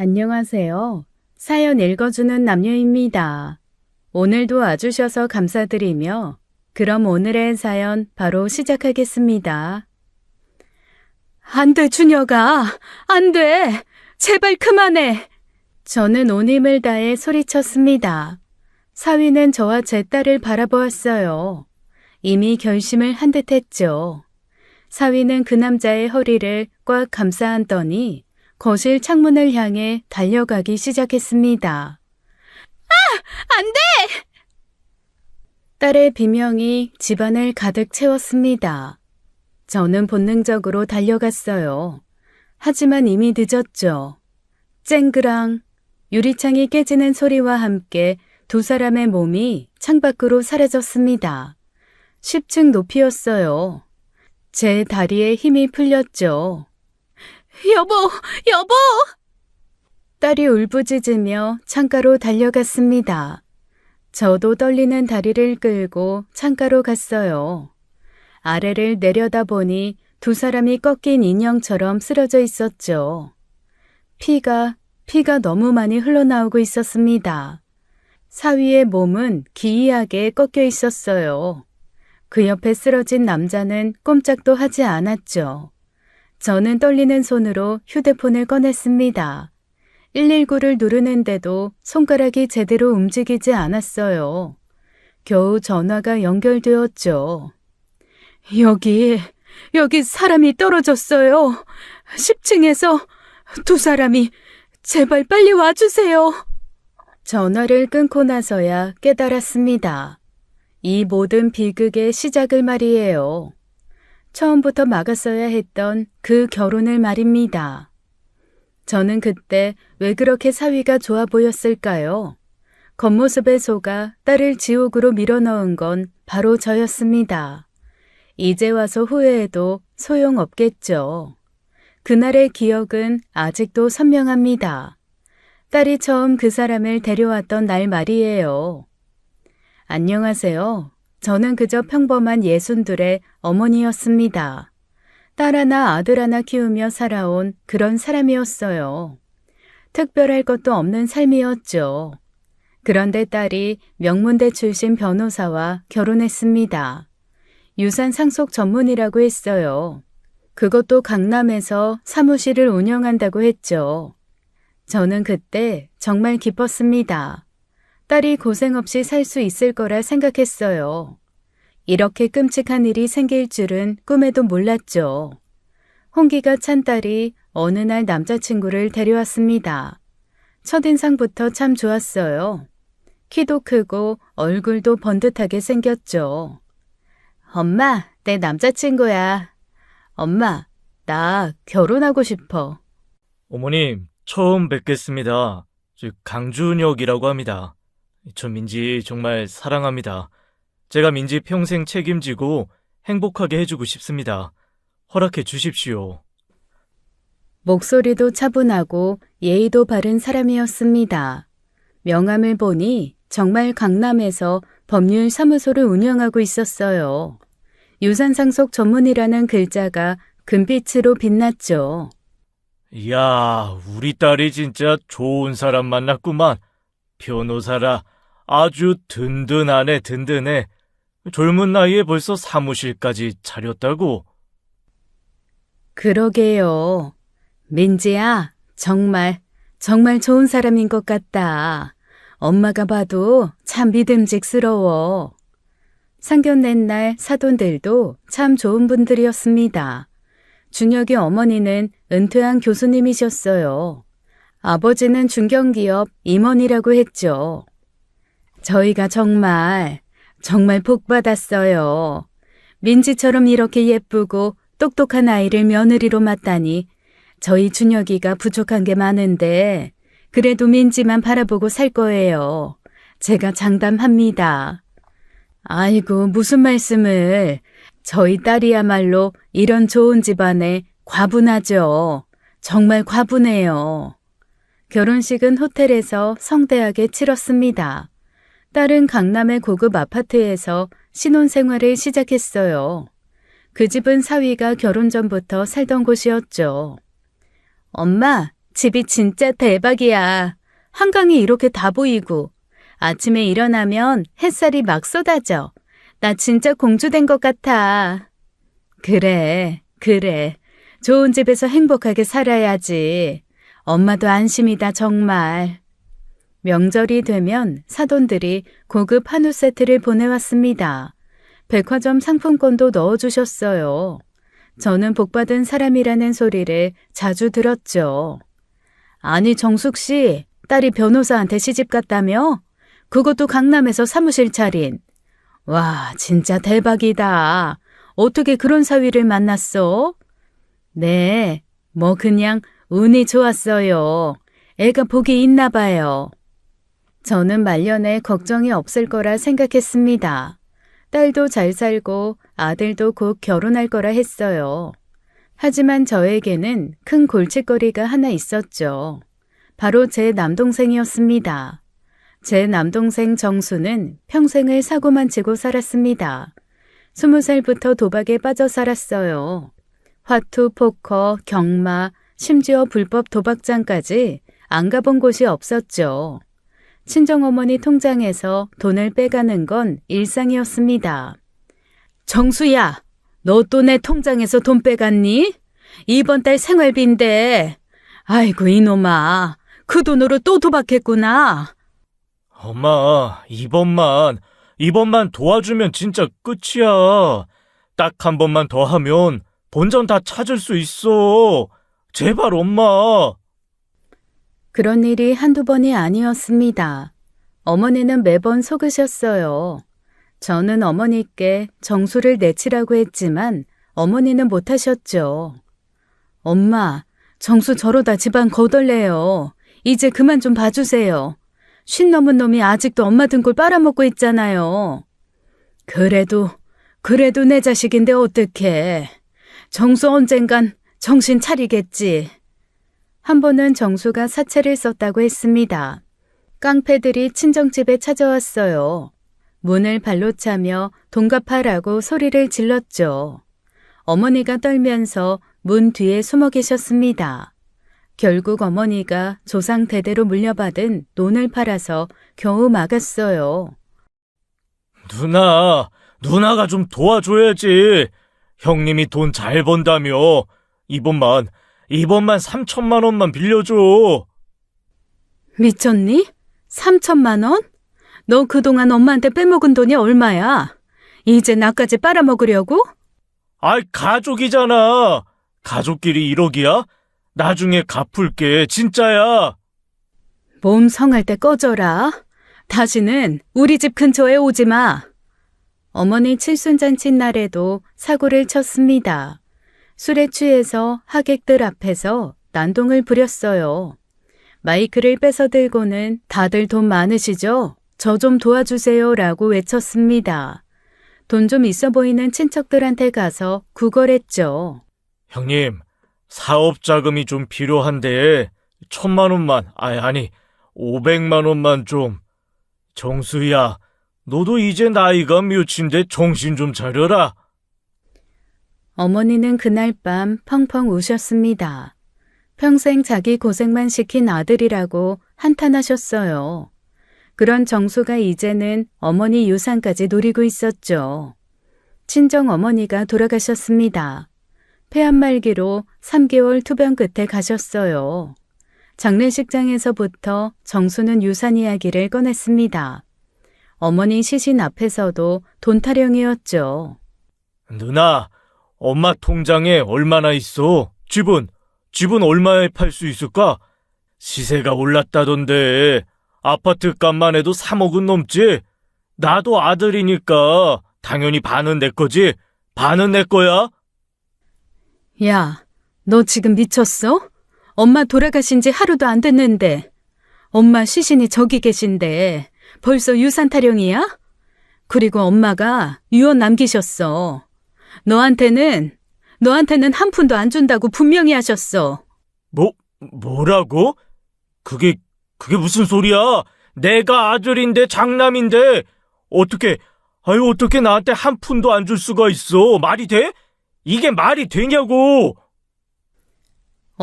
안녕하세요. 사연 읽어주는 남녀입니다. 오늘도 와주셔서 감사드리며 그럼 오늘의 사연 바로 시작하겠습니다. 안 돼, 준혁아. 안 돼. 제발 그만해. 저는 온 힘을 다해 소리쳤습니다. 사위는 저와 제 딸을 바라보았어요. 이미 결심을 한 듯 했죠. 사위는 그 남자의 허리를 꽉 감싸 안더니 거실 창문을 향해 달려가기 시작했습니다. 안 돼! 딸의 비명이 집안을 가득 채웠습니다. 저는 본능적으로 달려갔어요. 하지만 이미 늦었죠. 쨍그랑 유리창이 깨지는 소리와 함께 두 사람의 몸이 창밖으로 사라졌습니다. 10층 높이였어요. 제 다리에 힘이 풀렸죠. 여보! 여보! 딸이 울부짖으며 창가로 달려갔습니다. 저도 떨리는 다리를 끌고 창가로 갔어요. 아래를 내려다보니 두 사람이 꺾인 인형처럼 쓰러져 있었죠. 피가 너무 많이 흘러나오고 있었습니다. 사위의 몸은 기이하게 꺾여 있었어요. 그 옆에 쓰러진 남자는 꼼짝도 하지 않았죠. 저는 떨리는 손으로 휴대폰을 꺼냈습니다. 119를 누르는데도 손가락이 제대로 움직이지 않았어요. 겨우 전화가 연결되었죠. 여기 사람이 떨어졌어요. 10층에서 두 사람이 제발 빨리 와주세요. 전화를 끊고 나서야 깨달았습니다. 이 모든 비극의 시작을 말이에요. 처음부터 막았어야 했던 그 결혼을 말입니다. 저는 그때 왜 그렇게 사위가 좋아 보였을까요? 겉모습에 속아 딸을 지옥으로 밀어넣은 건 바로 저였습니다. 이제 와서 후회해도 소용없겠죠. 그날의 기억은 아직도 선명합니다. 딸이 처음 그 사람을 데려왔던 날 말이에요. 안녕하세요. 저는 그저 평범한 예순둘의 어머니였습니다. 딸 하나 아들 하나 키우며 살아온 그런 사람이었어요. 특별할 것도 없는 삶이었죠. 그런데 딸이 명문대 출신 변호사와 결혼했습니다. 유산 상속 전문이라고 했어요. 그것도 강남에서 사무실을 운영한다고 했죠. 저는 그때 정말 기뻤습니다. 딸이 고생 없이 살 수 있을 거라 생각했어요. 이렇게 끔찍한 일이 생길 줄은 꿈에도 몰랐죠. 홍기가 찬 딸이 어느 날 남자친구를 데려왔습니다. 첫인상부터 참 좋았어요. 키도 크고 얼굴도 번듯하게 생겼죠. 엄마, 내 남자친구야. 엄마, 나 결혼하고 싶어. 어머님, 처음 뵙겠습니다. 저 강준혁이라고 합니다. 저 민지 정말 사랑합니다. 제가 민지 평생 책임지고 행복하게 해주고 싶습니다. 허락해 주십시오. 목소리도 차분하고 예의도 바른 사람이었습니다. 명함을 보니 정말 강남에서 법률 사무소를 운영하고 있었어요. 유산상속 전문이라는 글자가 금빛으로 빛났죠. 이야, 우리 딸이 진짜 좋은 사람 만났구만. 변호사라 아주 든든하네, 든든해. 젊은 나이에 벌써 사무실까지 차렸다고. 그러게요. 민지야, 정말 좋은 사람인 것 같다. 엄마가 봐도 참 믿음직스러워. 상견례 날 사돈들도 참 좋은 분들이었습니다. 준혁이 어머니는 은퇴한 교수님이셨어요. 아버지는 중견기업 임원이라고 했죠. 저희가 정말 복 받았어요. 민지처럼 이렇게 예쁘고 똑똑한 아이를 며느리로 맞다니 저희 준혁이가 부족한 게 많은데 그래도 민지만 바라보고 살 거예요. 제가 장담합니다. 아이고, 무슨 말씀을. 저희 딸이야말로 이런 좋은 집안에 과분하죠. 정말 과분해요. 결혼식은 호텔에서 성대하게 치렀습니다. 딸은 강남의 고급 아파트에서 신혼생활을 시작했어요. 그 집은 사위가 결혼 전부터 살던 곳이었죠. 엄마, 집이 진짜 대박이야. 한강이 이렇게 다 보이고 아침에 일어나면 햇살이 막 쏟아져. 나 진짜 공주 된 것 같아. 그래, 그래. 좋은 집에서 행복하게 살아야지. 엄마도 안심이다, 정말. 명절이 되면 사돈들이 고급 한우 세트를 보내왔습니다. 백화점 상품권도 넣어주셨어요. 저는 복받은 사람이라는 소리를 자주 들었죠. 아니, 정숙 씨, 딸이 변호사한테 시집 갔다며? 그것도 강남에서 사무실 차린. 와, 진짜 대박이다. 어떻게 그런 사위를 만났어? 네, 뭐 그냥 운이 좋았어요. 애가 복이 있나 봐요. 저는 말년에 걱정이 없을 거라 생각했습니다. 딸도 잘 살고 아들도 곧 결혼할 거라 했어요. 하지만 저에게는 큰 골칫거리가 하나 있었죠. 바로 제 남동생이었습니다. 제 남동생 정수는 평생을 사고만 치고 살았습니다. 20살부터 도박에 빠져 살았어요. 화투, 포커, 경마, 심지어 불법 도박장까지 안 가본 곳이 없었죠. 친정어머니 통장에서 돈을 빼가는 건 일상이었습니다. 정수야, 너 또 내 통장에서 돈 빼갔니? 이번 달 생활비인데. 아이고 이놈아, 그 돈으로 또 도박했구나. 엄마, 이번만 도와주면 진짜 끝이야. 딱 한 번만 더 하면 본전 다 찾을 수 있어. 제발 엄마. 그런 일이 한두 번이 아니었습니다. 어머니는 매번 속으셨어요. 저는 어머니께 정수를 내치라고 했지만 어머니는 못하셨죠. 엄마, 정수 저러다 집안 거덜내요. 이제 그만 좀 봐주세요. 50 넘은 놈이 아직도 엄마 등골 빨아먹고 있잖아요. 그래도 내 자식인데 어떡해. 정수 언젠간 정신 차리겠지. 한 번은 정수가 사채를 썼다고 했습니다. 깡패들이 친정집에 찾아왔어요. 문을 발로 차며 돈 갚아라고 소리를 질렀죠. 어머니가 떨면서 문 뒤에 숨어 계셨습니다. 결국 어머니가 조상 대대로 물려받은 논을 팔아서 겨우 막았어요. 누나가 좀 도와줘야지. 형님이 돈 잘 번다며. 이번만 3천만 원만 빌려줘. 미쳤니? 3천만 원? 너 그동안 엄마한테 빼먹은 돈이 얼마야? 이제 나까지 빨아먹으려고? 아이, 가족이잖아. 가족끼리 1억이야? 나중에 갚을게, 진짜야. 몸 성할 때 꺼져라. 다시는 우리 집 근처에 오지 마. 어머니 칠순잔치 날에도 사고를 쳤습니다. 술에 취해서 하객들 앞에서 난동을 부렸어요. 마이크를 뺏어 들고는 다들 돈 많으시죠? 저 좀 도와주세요 라고 외쳤습니다. 돈 좀 있어 보이는 친척들한테 가서 구걸했죠. 형님, 사업 자금이 좀 필요한데 1,000만 원만, 아니 500만 원만 좀. 정수야, 너도 이제 나이가 몇인데 정신 좀 차려라. 어머니는 그날 밤 펑펑 우셨습니다. 평생 자기 고생만 시킨 아들이라고 한탄하셨어요. 그런 정수가 이제는 어머니 유산까지 노리고 있었죠. 친정 어머니가 돌아가셨습니다. 폐암말기로 3개월 투병 끝에 가셨어요. 장례식장에서부터 정수는 유산 이야기를 꺼냈습니다. 어머니 시신 앞에서도 돈 타령이었죠. 누나, 엄마 통장에 얼마나 있어? 집은 얼마에 팔 수 있을까? 시세가 올랐다던데. 아파트 값만 해도 3억은 넘지? 나도 아들이니까 당연히 반은 내 거지? 반은 내 거야? 야, 너 지금 미쳤어? 엄마 돌아가신 지 하루도 안 됐는데. 엄마 시신이 저기 계신데 벌써 유산 타령이야? 그리고 엄마가 유언 남기셨어. 너한테는 한 푼도 안 준다고 분명히 하셨어. 뭐라고? 그게 무슨 소리야? 내가 아들인데 장남인데 어떻게 나한테 한 푼도 안 줄 수가 있어? 말이 돼? 이게 말이 되냐고!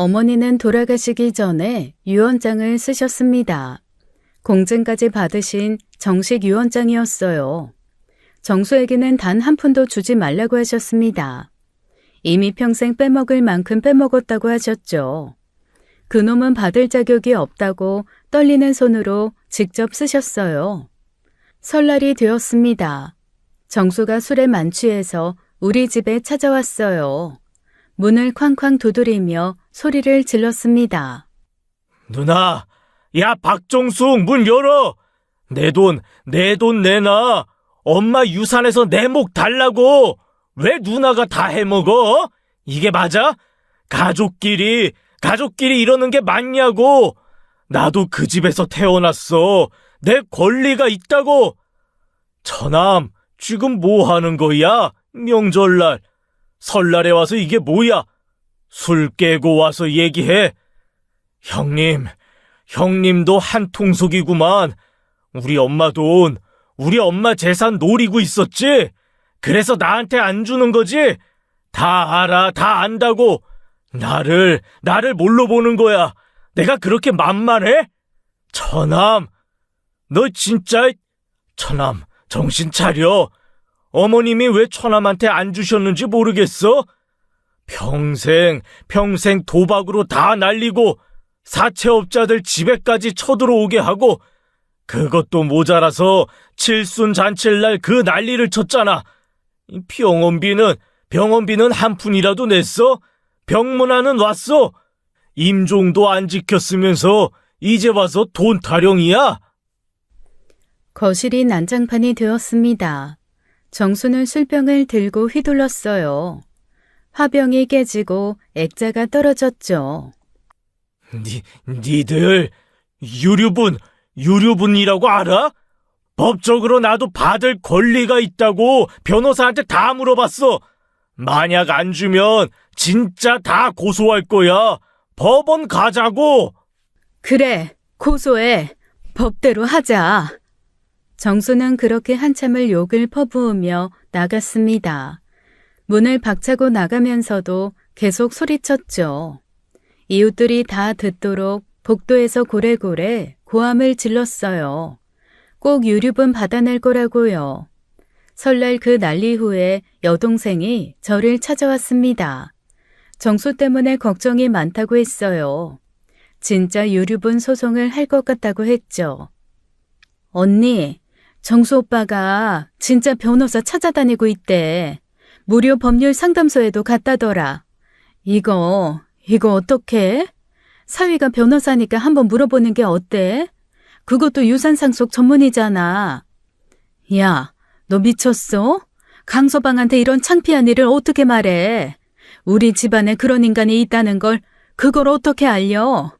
어머니는 돌아가시기 전에 유언장을 쓰셨습니다. 공증까지 받으신 정식 유언장이었어요. 정수에게는 단 한 푼도 주지 말라고 하셨습니다. 이미 평생 빼먹을 만큼 빼먹었다고 하셨죠. 그놈은 받을 자격이 없다고 떨리는 손으로 직접 쓰셨어요. 설날이 되었습니다. 정수가 술에 만취해서 우리 집에 찾아왔어요. 문을 쾅쾅 두드리며 소리를 질렀습니다. 누나, 야, 박정숙, 문 열어! 내 돈 내놔! 엄마 유산에서 내 목 달라고! 왜 누나가 다 해먹어? 이게 맞아? 가족끼리 이러는 게 맞냐고! 나도 그 집에서 태어났어. 내 권리가 있다고! 처남, 지금 뭐 하는 거야? 명절날. 설날에 와서 이게 뭐야? 술 깨고 와서 얘기해. 형님도 한 통속이구만. 우리 엄마 돈, 우리 엄마 재산 노리고 있었지? 그래서 나한테 안 주는 거지? 다 알아, 다 안다고. 나를 뭘로 보는 거야? 내가 그렇게 만만해? 처남, 너 진짜, 처남, 정신 차려. 어머님이 왜 처남한테 안 주셨는지 모르겠어? 평생 도박으로 다 날리고 사채업자들 집에까지 쳐들어오게 하고 그것도 모자라서 칠순잔치날 그 난리를 쳤잖아. 병원비는 한 푼이라도 냈어? 병문안은 왔어? 임종도 안 지켰으면서 이제 와서 돈 타령이야? 거실이 난장판이 되었습니다. 정수는 술병을 들고 휘둘렀어요. 화병이 깨지고 액자가 떨어졌죠. 니들 유류분이라고 알아? 법적으로 나도 받을 권리가 있다고 변호사한테 다 물어봤어. 만약 안 주면 진짜 다 고소할 거야. 법원 가자고. 그래, 고소해. 법대로 하자. 정수는 그렇게 한참을 욕을 퍼부으며 나갔습니다. 문을 박차고 나가면서도 계속 소리쳤죠. 이웃들이 다 듣도록 복도에서 고래고래 고함을 질렀어요. 꼭 유류분 받아낼 거라고요. 설날 그 난리 후에 여동생이 저를 찾아왔습니다. 정수 때문에 걱정이 많다고 했어요. 진짜 유류분 소송을 할 것 같다고 했죠. 언니, 정수 오빠가 진짜 변호사 찾아다니고 있대. 무료 법률 상담소에도 갔다더라. 이거 어떡해? 사위가 변호사니까 한번 물어보는 게 어때? 그것도 유산상속 전문이잖아. 야, 너 미쳤어? 강서방한테 이런 창피한 일을 어떻게 말해? 우리 집안에 그런 인간이 있다는 걸 그걸 어떻게 알려?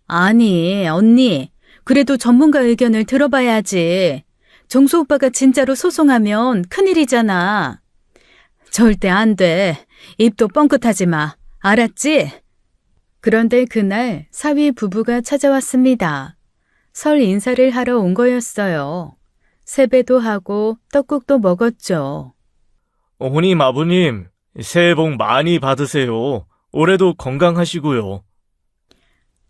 아니, 언니, 그래도 전문가 의견을 들어봐야지. 정수 오빠가 진짜로 소송하면 큰일이잖아. 절대 안 돼. 입도 뻥끗하지 마. 알았지? 그런데 그날 사위 부부가 찾아왔습니다. 설 인사를 하러 온 거였어요. 세배도 하고 떡국도 먹었죠. 어머님, 아버님, 새해 복 많이 받으세요. 올해도 건강하시고요.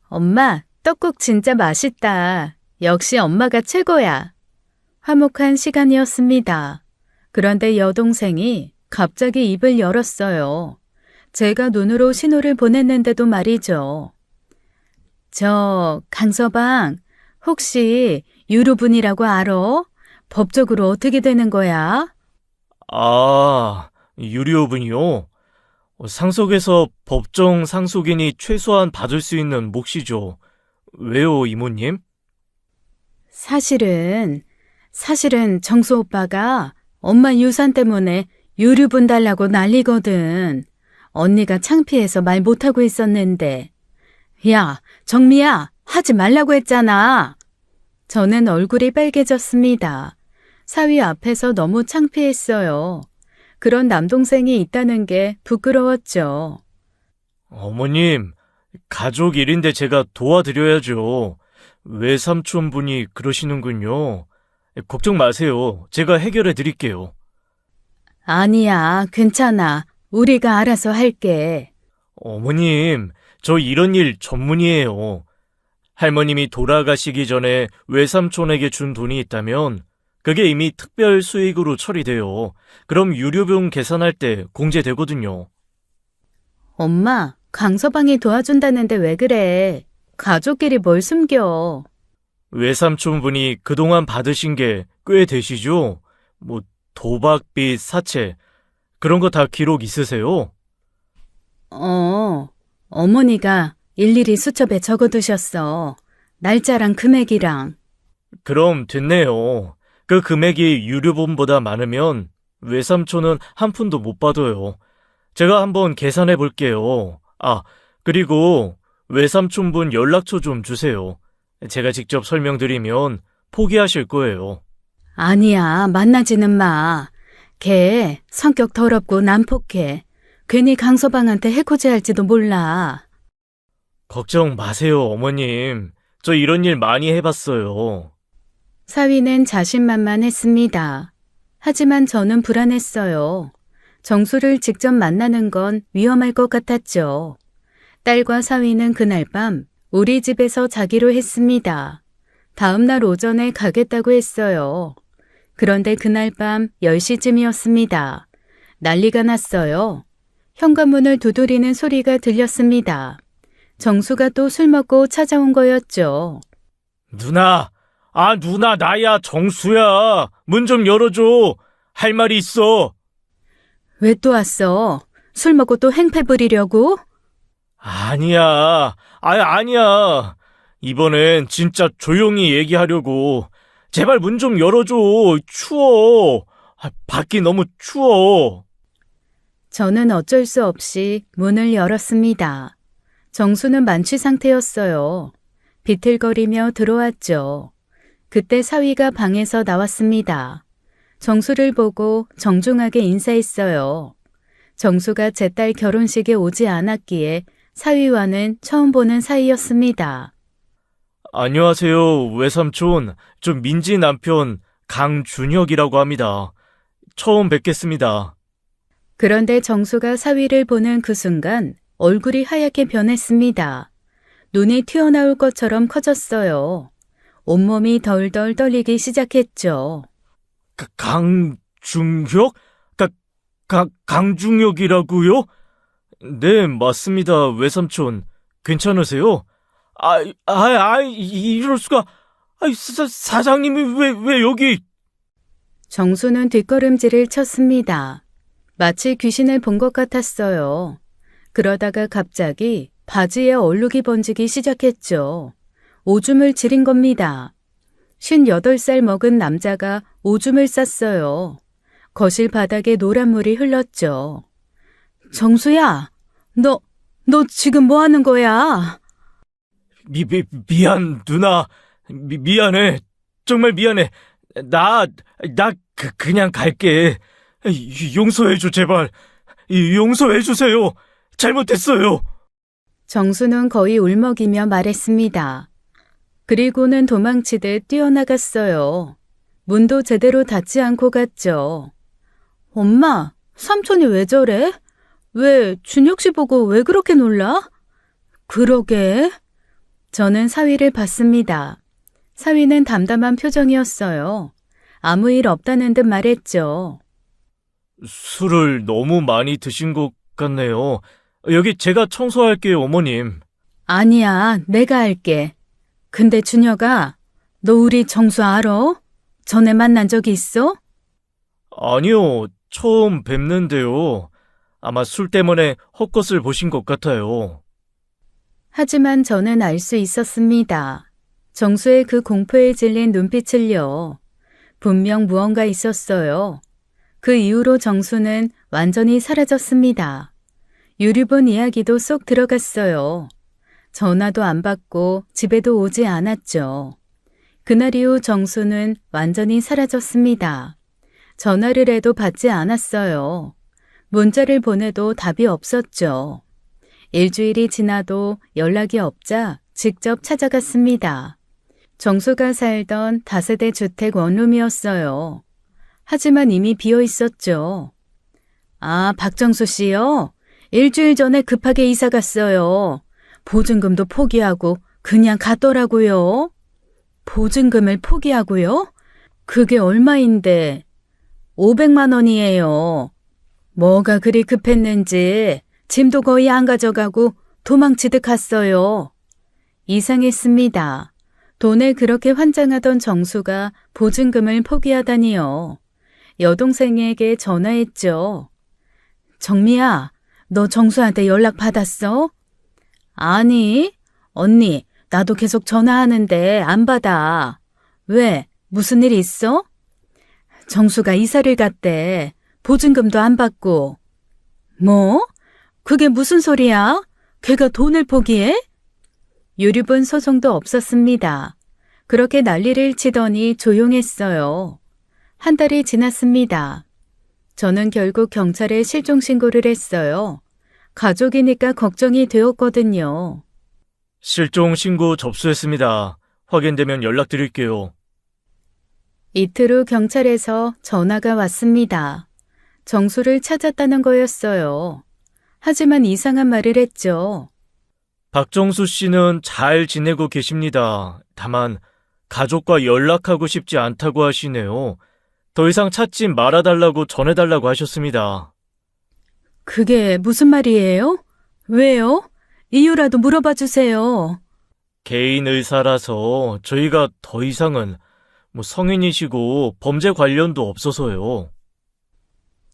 엄마, 떡국 진짜 맛있다. 역시 엄마가 최고야. 화목한 시간이었습니다. 그런데 여동생이 갑자기 입을 열었어요. 제가 눈으로 신호를 보냈는데도 말이죠. 저 강서방, 혹시 유류분이라고 알아? 법적으로 어떻게 되는 거야? 아, 유료분이요? 상속에서 법정 상속인이 최소한 받을 수 있는 몫이죠. 왜요, 이모님? 사실은 정수 오빠가 엄마 유산 때문에 유류분 달라고 난리거든. 언니가 창피해서 말 못하고 있었는데. 야, 정미야, 하지 말라고 했잖아. 저는 얼굴이 빨개졌습니다. 사위 앞에서 너무 창피했어요. 그런 남동생이 있다는 게 부끄러웠죠. 어머님, 가족 일인데 제가 도와드려야죠. 외삼촌분이 그러시는군요. 걱정 마세요. 제가 해결해 드릴게요. 아니야, 괜찮아. 우리가 알아서 할게. 어머님, 저 이런 일 전문이에요. 할머님이 돌아가시기 전에 외삼촌에게 준 돈이 있다면 그게 이미 특별 수익으로 처리돼요. 그럼 유류비용 계산할 때 공제되거든요. 엄마, 강서방이 도와준다는데 왜 그래? 가족끼리 뭘 숨겨? 외삼촌분이 그동안 받으신 게 꽤 되시죠? 뭐 도박빚, 사채 그런 거 다 기록 있으세요? 어머니가 일일이 수첩에 적어두셨어. 날짜랑 금액이랑. 그럼 됐네요. 그 금액이 유류분보다 많으면 외삼촌은 한 푼도 못 받아요. 제가 한번 계산해 볼게요. 아, 그리고 외삼촌분 연락처 좀 주세요. 제가 직접 설명드리면 포기하실 거예요. 아니야, 만나지는 마. 걔 성격 더럽고 난폭해. 괜히 강서방한테 해코지할지도 몰라. 걱정 마세요, 어머님. 저 이런 일 많이 해봤어요. 사위는 자신만만했습니다. 하지만 저는 불안했어요. 정수를 직접 만나는 건 위험할 것 같았죠. 딸과 사위는 그날 밤 우리 집에서 자기로 했습니다. 다음 날 오전에 가겠다고 했어요. 그런데 그날 밤 10시쯤이었습니다. 난리가 났어요. 현관문을 두드리는 소리가 들렸습니다. 정수가 또 술 먹고 찾아온 거였죠. 누나, 누나, 나야, 정수야. 문 좀 열어줘. 할 말이 있어. 왜 또 왔어? 술 먹고 또 행패 부리려고? 아니야. 아니야. 이번엔 진짜 조용히 얘기하려고. 제발 문 좀 열어줘. 추워. 밖이 너무 추워. 저는 어쩔 수 없이 문을 열었습니다. 정수는 만취 상태였어요. 비틀거리며 들어왔죠. 그때 사위가 방에서 나왔습니다. 정수를 보고 정중하게 인사했어요. 정수가 제 딸 결혼식에 오지 않았기에 사위와는 처음 보는 사이였습니다. 안녕하세요, 외삼촌. 저 민지 남편 강준혁이라고 합니다. 처음 뵙겠습니다. 그런데 정수가 사위를 보는 그 순간 얼굴이 하얗게 변했습니다. 눈이 튀어나올 것처럼 커졌어요. 온몸이 덜덜 떨리기 시작했죠. 강중혁? 강중혁이라고요? 네, 맞습니다, 외삼촌. 괜찮으세요? 이럴 수가. 사장님이 왜 여기. 정수는 뒷걸음질을 쳤습니다. 마치 귀신을 본 것 같았어요. 그러다가 갑자기 바지에 얼룩이 번지기 시작했죠. 오줌을 지린 겁니다. 58살 먹은 남자가 오줌을 쌌어요. 거실 바닥에 노란물이 흘렀죠. 정수야, 너 지금 뭐 하는 거야? 미안, 누나. 미안해. 정말 미안해. 그냥 갈게. 용서해줘, 제발. 용서해주세요. 잘못했어요. 정수는 거의 울먹이며 말했습니다. 그리고는 도망치듯 뛰어나갔어요. 문도 제대로 닫지 않고 갔죠. 엄마, 삼촌이 왜 저래? 왜 준혁 씨 보고 왜 그렇게 놀라? 그러게. 저는 사위를 봤습니다. 사위는 담담한 표정이었어요. 아무 일 없다는 듯 말했죠. 술을 너무 많이 드신 것 같네요. 여기 제가 청소할게요, 어머님. 아니야, 내가 할게. 근데 준혁아, 너 우리 정수 알아? 전에 만난 적이 있어? 아니요, 처음 뵙는데요. 아마 술 때문에 헛것을 보신 것 같아요. 하지만 저는 알 수 있었습니다. 정수의 그 공포에 질린 눈빛을요. 분명 무언가 있었어요. 그 이후로 정수는 완전히 사라졌습니다. 유류분 이야기도 쏙 들어갔어요. 전화도 안 받고 집에도 오지 않았죠. 그날 이후 정수는 완전히 사라졌습니다. 전화를 해도 받지 않았어요. 문자를 보내도 답이 없었죠. 일주일이 지나도 연락이 없자 직접 찾아갔습니다. 정수가 살던 다세대 주택 원룸이었어요. 하지만 이미 비어 있었죠. 아, 박정수 씨요? 일주일 전에 급하게 이사 갔어요. 보증금도 포기하고 그냥 갔더라고요. 보증금을 포기하고요? 그게 얼마인데? 500만 원이에요. 뭐가 그리 급했는지 짐도 거의 안 가져가고 도망치듯 갔어요. 이상했습니다. 돈에 그렇게 환장하던 정수가 보증금을 포기하다니요. 여동생에게 전화했죠. 정미야, 너 정수한테 연락 받았어? 아니, 언니, 나도 계속 전화하는데 안 받아. 왜? 무슨 일 있어? 정수가 이사를 갔대. 보증금도 안 받고. 뭐? 그게 무슨 소리야? 걔가 돈을 포기해? 유류분 소송도 없었습니다. 그렇게 난리를 치더니 조용했어요. 한 달이 지났습니다. 저는 결국 경찰에 실종 신고를 했어요. 가족이니까 걱정이 되었거든요. 실종 신고 접수했습니다. 확인되면 연락드릴게요. 이틀 후 경찰에서 전화가 왔습니다. 정수를 찾았다는 거였어요. 하지만 이상한 말을 했죠. 박정수 씨는 잘 지내고 계십니다. 다만 가족과 연락하고 싶지 않다고 하시네요. 더 이상 찾지 말아달라고 전해달라고 하셨습니다. 그게 무슨 말이에요? 왜요? 이유라도 물어봐 주세요. 개인 의사라서 저희가 더 이상은 성인이시고 범죄 관련도 없어서요.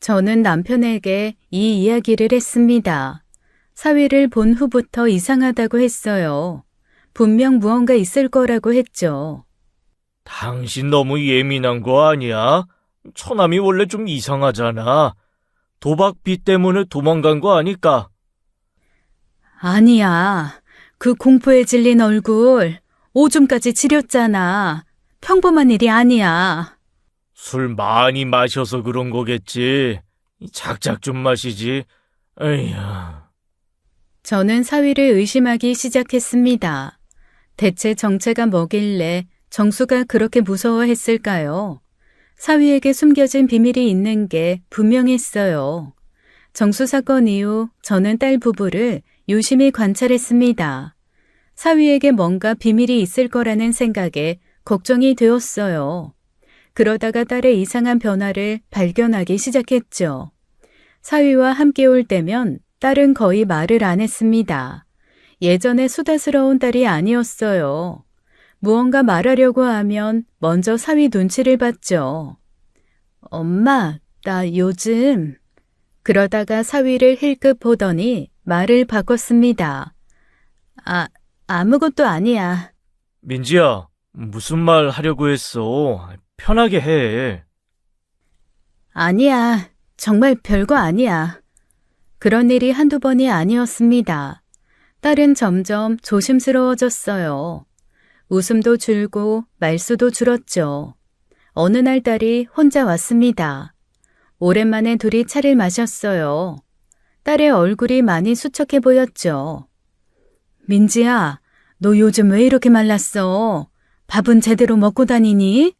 저는 남편에게 이 이야기를 했습니다. 사위를 본 후부터 이상하다고 했어요. 분명 무언가 있을 거라고 했죠. 당신 너무 예민한 거 아니야? 처남이 원래 좀 이상하잖아. 도박비 때문에 도망간 거 아닐까? 아니야. 그 공포에 질린 얼굴 오줌까지 지렸잖아. 평범한 일이 아니야. 술 많이 마셔서 그런 거겠지. 작작 좀 마시지. 에휴. 저는 사위를 의심하기 시작했습니다. 대체 정체가 뭐길래 정수가 그렇게 무서워했을까요? 사위에게 숨겨진 비밀이 있는 게 분명했어요. 정수 사건 이후 저는 딸 부부를 유심히 관찰했습니다. 사위에게 뭔가 비밀이 있을 거라는 생각에 걱정이 되었어요. 그러다가 딸의 이상한 변화를 발견하기 시작했죠. 사위와 함께 올 때면 딸은 거의 말을 안 했습니다. 예전에 수다스러운 딸이 아니었어요. 무언가 말하려고 하면 먼저 사위 눈치를 봤죠. 엄마, 나 요즘... 그러다가 사위를 힐끗 보더니 말을 바꿨습니다. 아무것도 아니야. 민지야, 무슨 말 하려고 했어? 편하게 해. 아니야. 정말 별거 아니야. 그런 일이 한두 번이 아니었습니다. 딸은 점점 조심스러워졌어요. 웃음도 줄고 말수도 줄었죠. 어느 날 딸이 혼자 왔습니다. 오랜만에 둘이 차를 마셨어요. 딸의 얼굴이 많이 수척해 보였죠. 민지야, 너 요즘 왜 이렇게 말랐어? 밥은 제대로 먹고 다니니?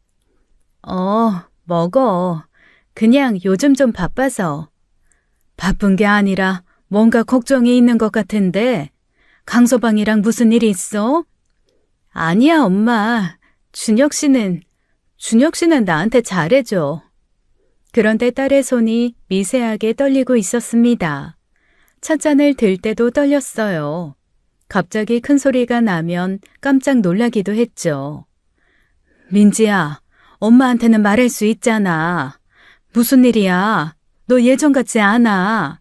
먹어. 그냥 요즘 좀 바빠서. 바쁜 게 아니라 뭔가 걱정이 있는 것 같은데 강서방이랑 무슨 일이 있어? 아니야, 엄마. 준혁 씨는 나한테 잘해줘. 그런데 딸의 손이 미세하게 떨리고 있었습니다. 찻잔을 들 때도 떨렸어요. 갑자기 큰 소리가 나면 깜짝 놀라기도 했죠. 민지야, 엄마한테는 말할 수 있잖아. 무슨 일이야? 너 예전 같지 않아.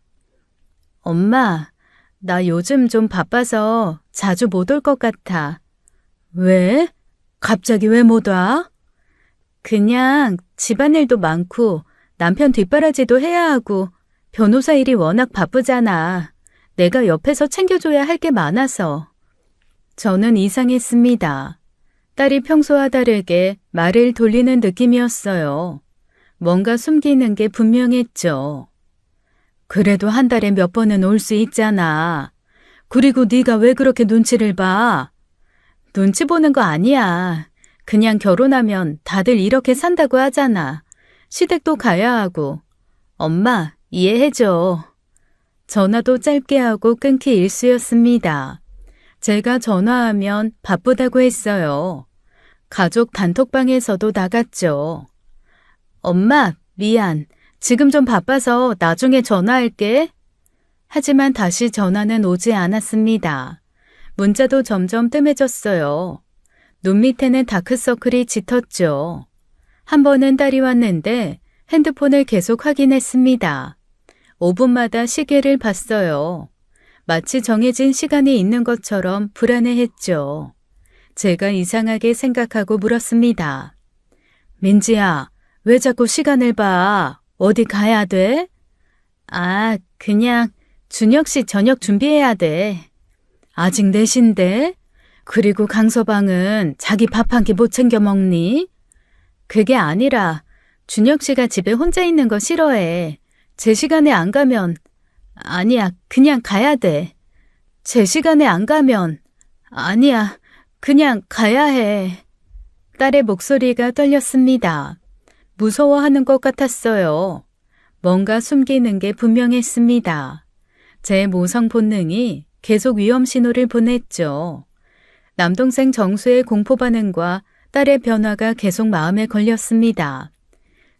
엄마, 나 요즘 좀 바빠서 자주 못 올 것 같아. 왜? 갑자기 왜 못 와? 그냥 집안일도 많고 남편 뒷바라지도 해야 하고 변호사 일이 워낙 바쁘잖아. 내가 옆에서 챙겨줘야 할 게 많아서. 저는 이상했습니다. 딸이 평소와 다르게 말을 돌리는 느낌이었어요. 뭔가 숨기는 게 분명했죠. 그래도 한 달에 몇 번은 올 수 있잖아. 그리고 네가 왜 그렇게 눈치를 봐? 눈치 보는 거 아니야. 그냥 결혼하면 다들 이렇게 산다고 하잖아. 시댁도 가야 하고. 엄마, 이해해줘. 전화도 짧게 하고 끊기 일쑤였습니다. 제가 전화하면 바쁘다고 했어요. 가족 단톡방에서도 나갔죠. 엄마, 미안. 지금 좀 바빠서 나중에 전화할게. 하지만 다시 전화는 오지 않았습니다. 문자도 점점 뜸해졌어요. 눈 밑에는 다크서클이 짙었죠. 한 번은 딸이 왔는데 핸드폰을 계속 확인했습니다. 5분마다 시계를 봤어요. 마치 정해진 시간이 있는 것처럼 불안해했죠. 제가 이상하게 생각하고 물었습니다. 민지야, 왜 자꾸 시간을 봐? 어디 가야 돼? 아, 그냥 준혁 씨 저녁 준비해야 돼. 아직 4시인데? 그리고 강서방은 자기 밥 한 끼 못 챙겨 먹니? 그게 아니라 준혁 씨가 집에 혼자 있는 거 싫어해. 제 시간에 안 가면 아니야, 그냥 가야 돼. 제 시간에 안 가면 아니야, 그냥 가야 해. 딸의 목소리가 떨렸습니다. 무서워하는 것 같았어요. 뭔가 숨기는 게 분명했습니다. 제 모성 본능이 계속 위험 신호를 보냈죠. 남동생 정수의 공포 반응과 딸의 변화가 계속 마음에 걸렸습니다.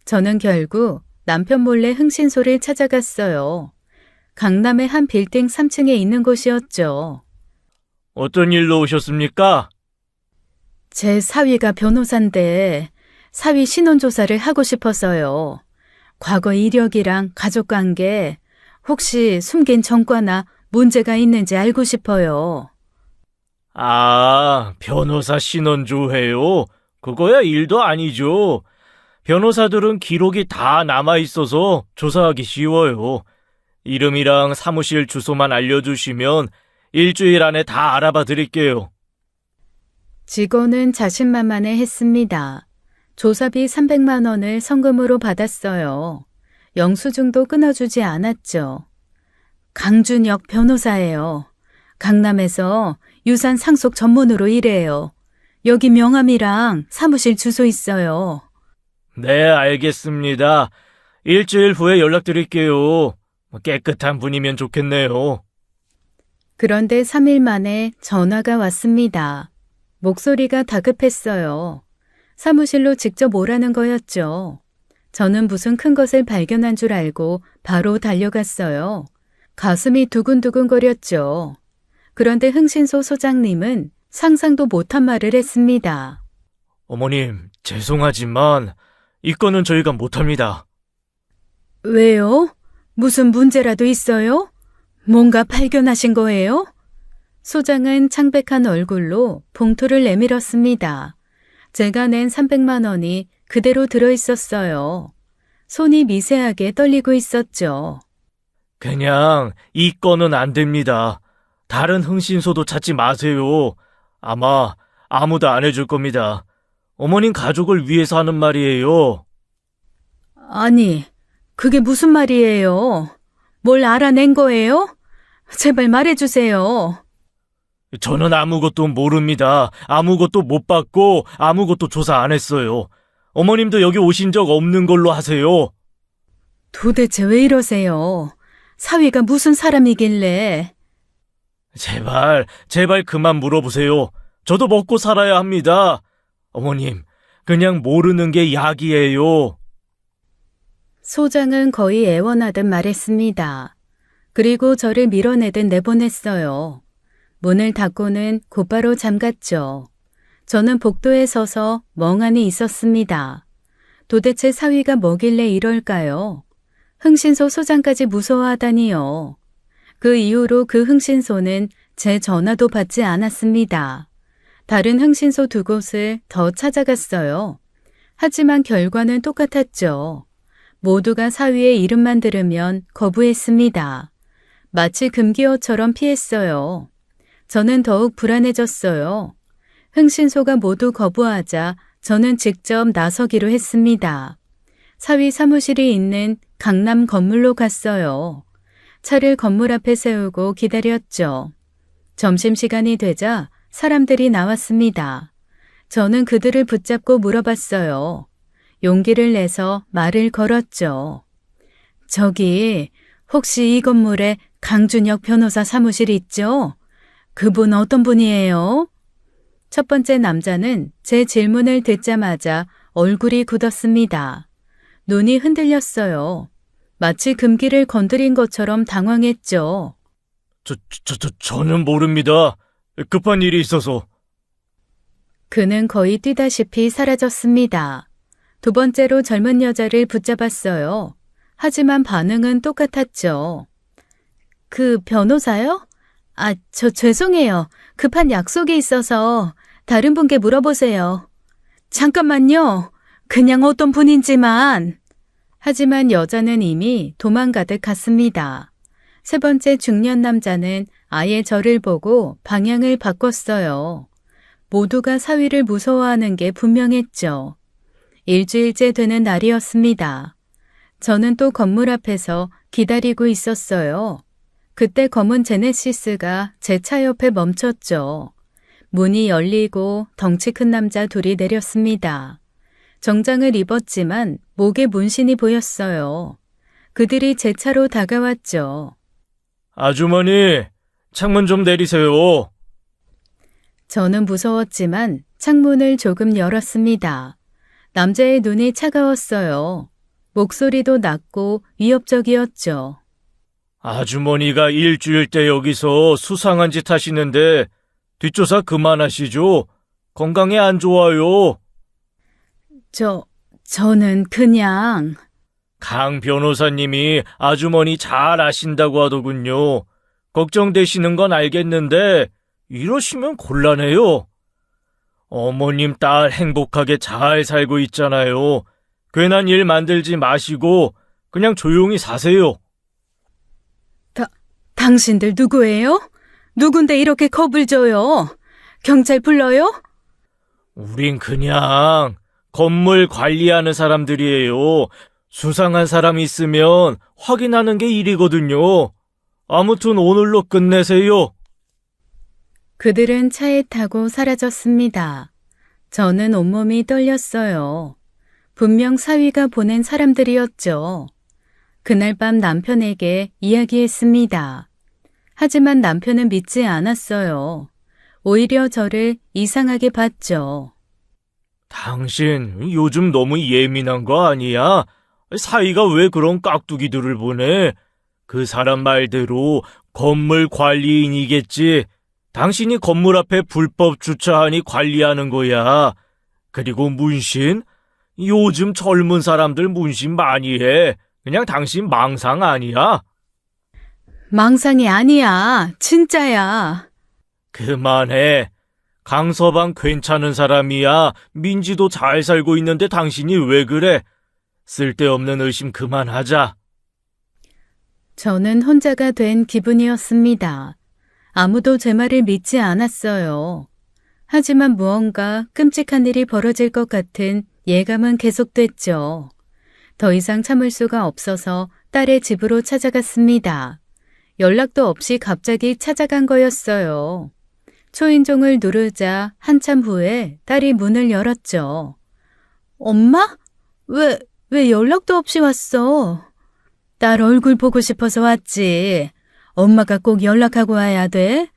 저는 결국 남편 몰래 흥신소를 찾아갔어요. 강남의 한 빌딩 3층에 있는 곳이었죠. 어떤 일로 오셨습니까? 제 사위가 변호사인데 사위 신원조사를 하고 싶어서요. 과거 이력이랑 가족관계, 혹시 숨긴 전과나 문제가 있는지 알고 싶어요. 아, 변호사 신원조회요? 그거야 일도 아니죠. 변호사들은 기록이 다 남아있어서 조사하기 쉬워요. 이름이랑 사무실 주소만 알려주시면 일주일 안에 다 알아봐 드릴게요. 직원은 자신만만해 했습니다. 조사비 300만 원을 성금으로 받았어요. 영수증도 끊어주지 않았죠. 강준혁 변호사예요. 강남에서 유산 상속 전문으로 일해요. 여기 명함이랑 사무실 주소 있어요. 네, 알겠습니다. 일주일 후에 연락드릴게요. 깨끗한 분이면 좋겠네요. 그런데 3일 만에 전화가 왔습니다. 목소리가 다급했어요. 사무실로 직접 오라는 거였죠. 저는 무슨 큰 것을 발견한 줄 알고 바로 달려갔어요. 가슴이 두근두근거렸죠. 그런데 흥신소 소장님은 상상도 못한 말을 했습니다. 어머님, 죄송하지만 이 건은 저희가 못합니다. 왜요? 무슨 문제라도 있어요? 뭔가 발견하신 거예요? 소장은 창백한 얼굴로 봉투를 내밀었습니다. 제가 낸 300만 원이 그대로 들어있었어요. 손이 미세하게 떨리고 있었죠. 그냥 이 건은 안 됩니다. 다른 흥신소도 찾지 마세요. 아마 아무도 안 해줄 겁니다. 어머님 가족을 위해서 하는 말이에요. 아니, 그게 무슨 말이에요? 뭘 알아낸 거예요? 제발 말해주세요. 저는 아무것도 모릅니다. 아무것도 못 받고 아무것도 조사 안 했어요. 어머님도 여기 오신 적 없는 걸로 하세요. 도대체 왜 이러세요? 사위가 무슨 사람이길래? 제발 그만 물어보세요. 저도 먹고 살아야 합니다. 어머님, 그냥 모르는 게 약이에요. 소장은 거의 애원하듯 말했습니다. 그리고 저를 밀어내듯 내보냈어요. 문을 닫고는 곧바로 잠갔죠. 저는 복도에 서서 멍하니 있었습니다. 도대체 사위가 뭐길래 이럴까요? 흥신소 소장까지 무서워하다니요. 그 이후로 그 흥신소는 제 전화도 받지 않았습니다. 다른 흥신소 2곳을 더 찾아갔어요. 하지만 결과는 똑같았죠. 모두가 사위의 이름만 들으면 거부했습니다. 마치 금기어처럼 피했어요. 저는 더욱 불안해졌어요. 흥신소가 모두 거부하자 저는 직접 나서기로 했습니다. 사위 사무실이 있는 강남 건물로 갔어요. 차를 건물 앞에 세우고 기다렸죠. 점심시간이 되자 사람들이 나왔습니다. 저는 그들을 붙잡고 물어봤어요. 용기를 내서 말을 걸었죠. 저기 혹시 이 건물에 강준혁 변호사 사무실 있죠? 그분 어떤 분이에요? 첫 번째 남자는 제 질문을 듣자마자 얼굴이 굳었습니다. 눈이 흔들렸어요. 마치 금기를 건드린 것처럼 당황했죠. 저는 모릅니다. 급한 일이 있어서. 그는 거의 뛰다시피 사라졌습니다. 두 번째로 젊은 여자를 붙잡았어요. 하지만 반응은 똑같았죠. 그 변호사요? 저 죄송해요. 급한 약속이 있어서 다른 분께 물어보세요. 잠깐만요. 그냥 어떤 분인지만. 하지만 여자는 이미 도망가듯 갔습니다. 세 번째 중년 남자는 아예 저를 보고 방향을 바꿨어요. 모두가 사위를 무서워하는 게 분명했죠. 일주일째 되는 날이었습니다. 저는 또 건물 앞에서 기다리고 있었어요. 그때 검은 제네시스가 제 차 옆에 멈췄죠. 문이 열리고 덩치 큰 남자 둘이 내렸습니다. 정장을 입었지만 목에 문신이 보였어요. 그들이 제 차로 다가왔죠. 아주머니, 창문 좀 내리세요. 저는 무서웠지만 창문을 조금 열었습니다. 남자의 눈이 차가웠어요. 목소리도 낮고 위협적이었죠. 아주머니가 일주일째 여기서 수상한 짓 하시는데 뒷조사 그만하시죠. 건강에 안 좋아요. 저는 그냥... 강 변호사님이 아주머니 잘 아신다고 하더군요. 걱정되시는 건 알겠는데 이러시면 곤란해요. 어머님 딸 행복하게 잘 살고 있잖아요. 괜한 일 만들지 마시고 그냥 조용히 사세요. 당신들 누구예요? 누군데 이렇게 겁을 줘요? 경찰 불러요? 우린 그냥 건물 관리하는 사람들이에요. 수상한 사람 있으면 확인하는 게 일이거든요. 아무튼 오늘로 끝내세요. 그들은 차에 타고 사라졌습니다. 저는 온몸이 떨렸어요. 분명 사위가 보낸 사람들이었죠. 그날 밤 남편에게 이야기했습니다. 하지만 남편은 믿지 않았어요. 오히려 저를 이상하게 봤죠. 당신 요즘 너무 예민한 거 아니야? 사위가 왜 그런 깍두기들을 보내? 그 사람 말대로 건물 관리인이겠지. 당신이 건물 앞에 불법 주차하니 관리하는 거야. 그리고 문신? 요즘 젊은 사람들 문신 많이 해. 그냥 당신 망상 아니야? 망상이 아니야. 진짜야. 그만해. 강서방 괜찮은 사람이야. 민지도 잘 살고 있는데 당신이 왜 그래? 쓸데없는 의심 그만하자. 저는 혼자가 된 기분이었습니다. 아무도 제 말을 믿지 않았어요. 하지만 무언가 끔찍한 일이 벌어질 것 같은 예감은 계속됐죠. 더 이상 참을 수가 없어서 딸의 집으로 찾아갔습니다. 연락도 없이 갑자기 찾아간 거였어요. 초인종을 누르자 한참 후에 딸이 문을 열었죠. 엄마? 왜 연락도 없이 왔어? 딸 얼굴 보고 싶어서 왔지. 엄마가 꼭 연락하고 와야 돼?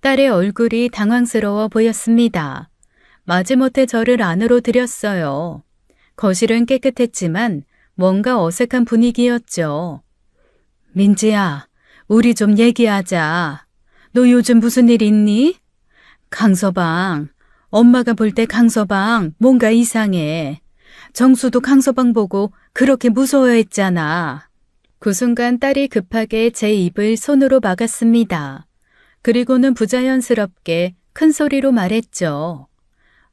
딸의 얼굴이 당황스러워 보였습니다. 마지못해 저를 안으로 들였어요. 거실은 깨끗했지만 뭔가 어색한 분위기였죠. 민지야, 우리 좀 얘기하자. 너 요즘 무슨 일 있니? 강서방, 엄마가 볼 때 강서방 뭔가 이상해. 정수도 강서방 보고 그렇게 무서워했잖아. 그 순간 딸이 급하게 제 입을 손으로 막았습니다. 그리고는 부자연스럽게 큰 소리로 말했죠.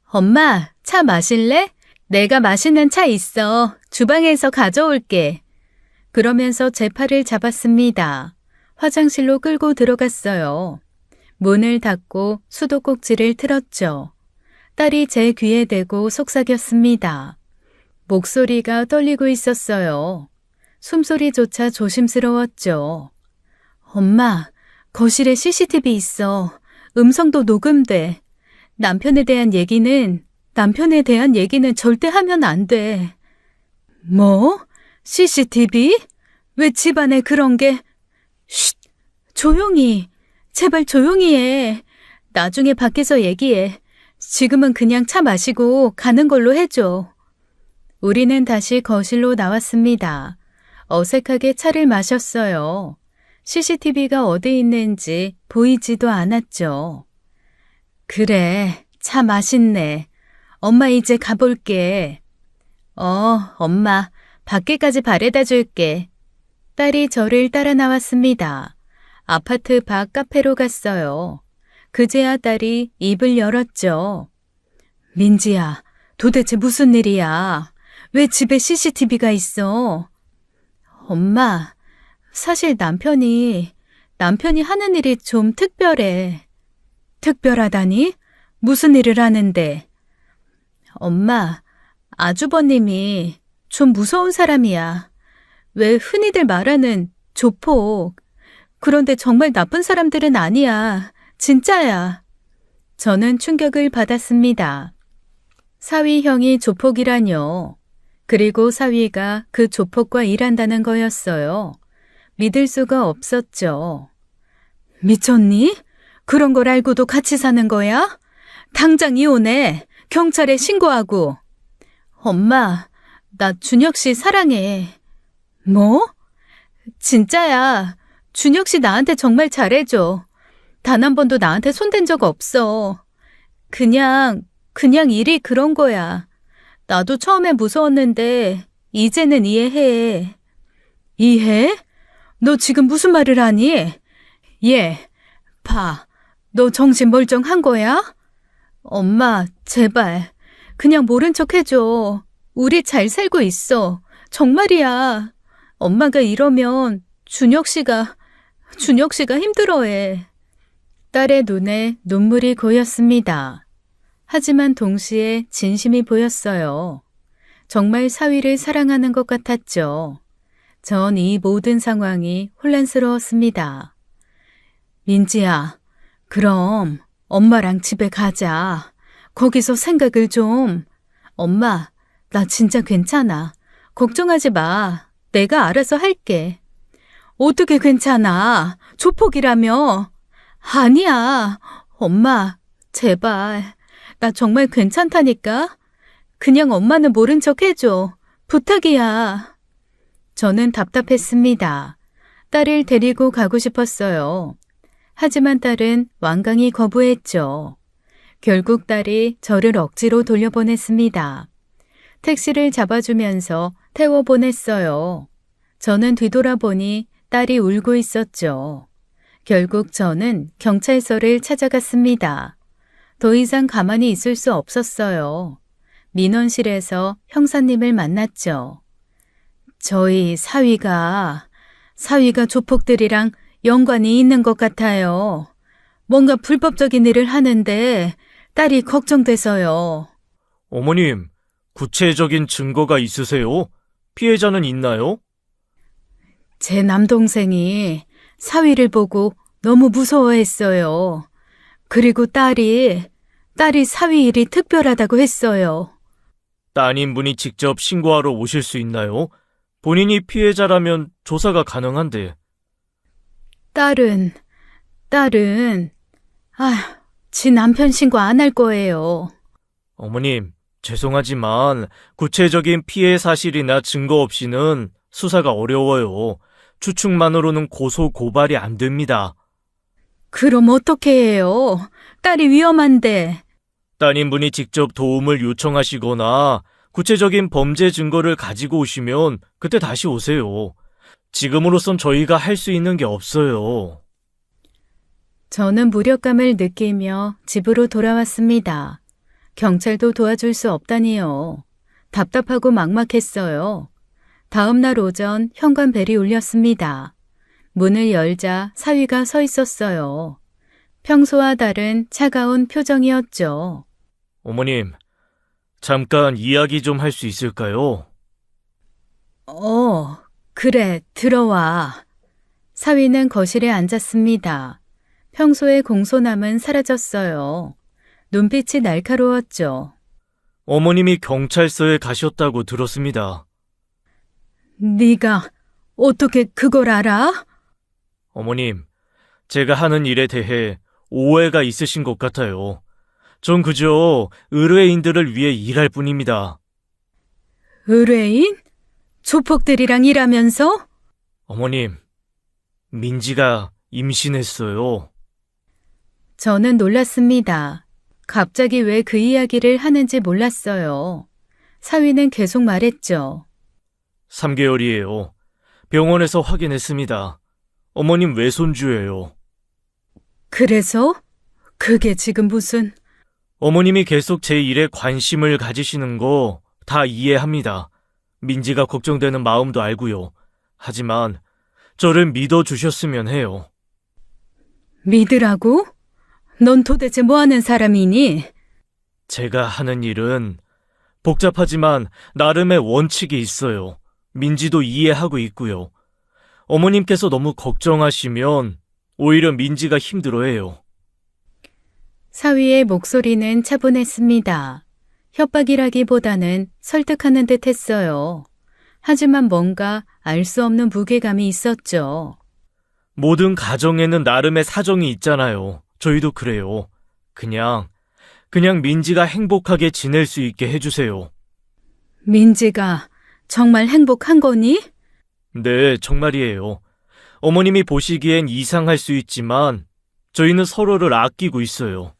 엄마, 차 마실래? 내가 마시는 차 있어. 주방에서 가져올게. 그러면서 제 팔을 잡았습니다. 화장실로 끌고 들어갔어요. 문을 닫고 수도꼭지를 틀었죠. 딸이 제 귀에 대고 속삭였습니다. 목소리가 떨리고 있었어요. 숨소리조차 조심스러웠죠. 엄마, 거실에 CCTV 있어. 음성도 녹음돼. 남편에 대한 얘기는 절대 하면 안 돼. 뭐? CCTV? 왜 집안에 그런 게... 쉿! 조용히! 제발 조용히 해. 나중에 밖에서 얘기해. 지금은 그냥 차 마시고 가는 걸로 해줘. 우리는 다시 거실로 나왔습니다. 어색하게 차를 마셨어요. CCTV가 어디 있는지 보이지도 않았죠. 그래, 차 맛있네. 엄마 이제 가볼게. 엄마, 밖에까지 바래다 줄게. 딸이 저를 따라 나왔습니다. 아파트 밖 카페로 갔어요. 그제야 딸이 입을 열었죠. 민지야, 도대체 무슨 일이야? 왜 집에 CCTV가 있어? 엄마, 사실 남편이 하는 일이 좀 특별해. 특별하다니? 무슨 일을 하는데? 엄마, 아주버님이 좀 무서운 사람이야. 왜 흔히들 말하는 조폭. 그런데 정말 나쁜 사람들은 아니야. 진짜야. 저는 충격을 받았습니다. 사위 형이 조폭이라뇨. 그리고 사위가 그 조폭과 일한다는 거였어요. 믿을 수가 없었죠. 미쳤니? 그런 걸 알고도 같이 사는 거야? 당장 이혼해. 경찰에 신고하고. 엄마, 나 준혁 씨 사랑해. 뭐? 진짜야. 준혁 씨 나한테 정말 잘해줘. 단 한 번도 나한테 손댄 적 없어. 그냥 일이 그런 거야. 나도 처음엔 무서웠는데 이제는 이해해. 이해? 너 지금 무슨 말을 하니? 봐. 너 정신 멀쩡한 거야? 엄마, 제발. 그냥 모른 척 해줘. 우리 잘 살고 있어. 정말이야. 엄마가 이러면 준혁 씨가 힘들어해. 딸의 눈에 눈물이 고였습니다. 하지만 동시에 진심이 보였어요. 정말 사위를 사랑하는 것 같았죠. 전 이 모든 상황이 혼란스러웠습니다. 민지야, 그럼 엄마랑 집에 가자. 거기서 생각을 좀. 엄마, 나 진짜 괜찮아. 걱정하지 마. 내가 알아서 할게. 어떻게 괜찮아? 조폭이라며. 아니야. 엄마, 제발. 나 정말 괜찮다니까. 그냥 엄마는 모른 척 해줘. 부탁이야. 저는 답답했습니다. 딸을 데리고 가고 싶었어요. 하지만 딸은 완강히 거부했죠. 결국 딸이 저를 억지로 돌려보냈습니다. 택시를 잡아주면서 태워보냈어요. 저는 뒤돌아보니 딸이 울고 있었죠. 결국 저는 경찰서를 찾아갔습니다. 더 이상 가만히 있을 수 없었어요. 민원실에서 형사님을 만났죠. 저희 사위가 조폭들이랑 연관이 있는 것 같아요. 뭔가 불법적인 일을 하는데 딸이 걱정돼서요. 어머님, 구체적인 증거가 있으세요? 피해자는 있나요? 제 남동생이 사위를 보고 너무 무서워했어요. 그리고 딸이 사위 일이 특별하다고 했어요. 따님분이 직접 신고하러 오실 수 있나요? 본인이 피해자라면 조사가 가능한데. 딸은, 지 남편 신고 안 할 거예요. 어머님, 죄송하지만 구체적인 피해 사실이나 증거 없이는 수사가 어려워요. 추측만으로는 고소, 고발이 안 됩니다. 그럼 어떻게 해요? 딸이 위험한데. 따님분이 직접 도움을 요청하시거나 구체적인 범죄 증거를 가지고 오시면 그때 다시 오세요. 지금으로선 저희가 할 수 있는 게 없어요. 저는 무력감을 느끼며 집으로 돌아왔습니다. 경찰도 도와줄 수 없다니요. 답답하고 막막했어요. 다음 날 오전 현관벨이 울렸습니다. 문을 열자 사위가 서 있었어요. 평소와 다른 차가운 표정이었죠. 어머님, 잠깐 이야기 좀 할 수 있을까요? 그래, 들어와. 사위는 거실에 앉았습니다. 평소의 공손함은 사라졌어요. 눈빛이 날카로웠죠. 어머님이 경찰서에 가셨다고 들었습니다. 네가 어떻게 그걸 알아? 어머님, 제가 하는 일에 대해 오해가 있으신 것 같아요. 전 그저 의뢰인들을 위해 일할 뿐입니다. 의뢰인? 조폭들이랑 일하면서? 어머님, 민지가 임신했어요. 저는 놀랐습니다. 갑자기 왜 그 이야기를 하는지 몰랐어요. 사위는 계속 말했죠. 3개월이에요. 병원에서 확인했습니다. 어머님 외손주예요. 그래서? 그게 지금 무슨... 어머님이 계속 제 일에 관심을 가지시는 거 다 이해합니다. 민지가 걱정되는 마음도 알고요. 하지만 저를 믿어주셨으면 해요. 믿으라고? 넌 도대체 뭐 하는 사람이니? 제가 하는 일은 복잡하지만 나름의 원칙이 있어요. 민지도 이해하고 있고요. 어머님께서 너무 걱정하시면 오히려 민지가 힘들어해요. 사위의 목소리는 차분했습니다. 협박이라기보다는 설득하는 듯 했어요. 하지만 뭔가 알 수 없는 무게감이 있었죠. 모든 가정에는 나름의 사정이 있잖아요. 저희도 그래요. 그냥 민지가 행복하게 지낼 수 있게 해주세요. 민지가 정말 행복한 거니? 네, 정말이에요. 어머님이 보시기엔 이상할 수 있지만 저희는 서로를 아끼고 있어요.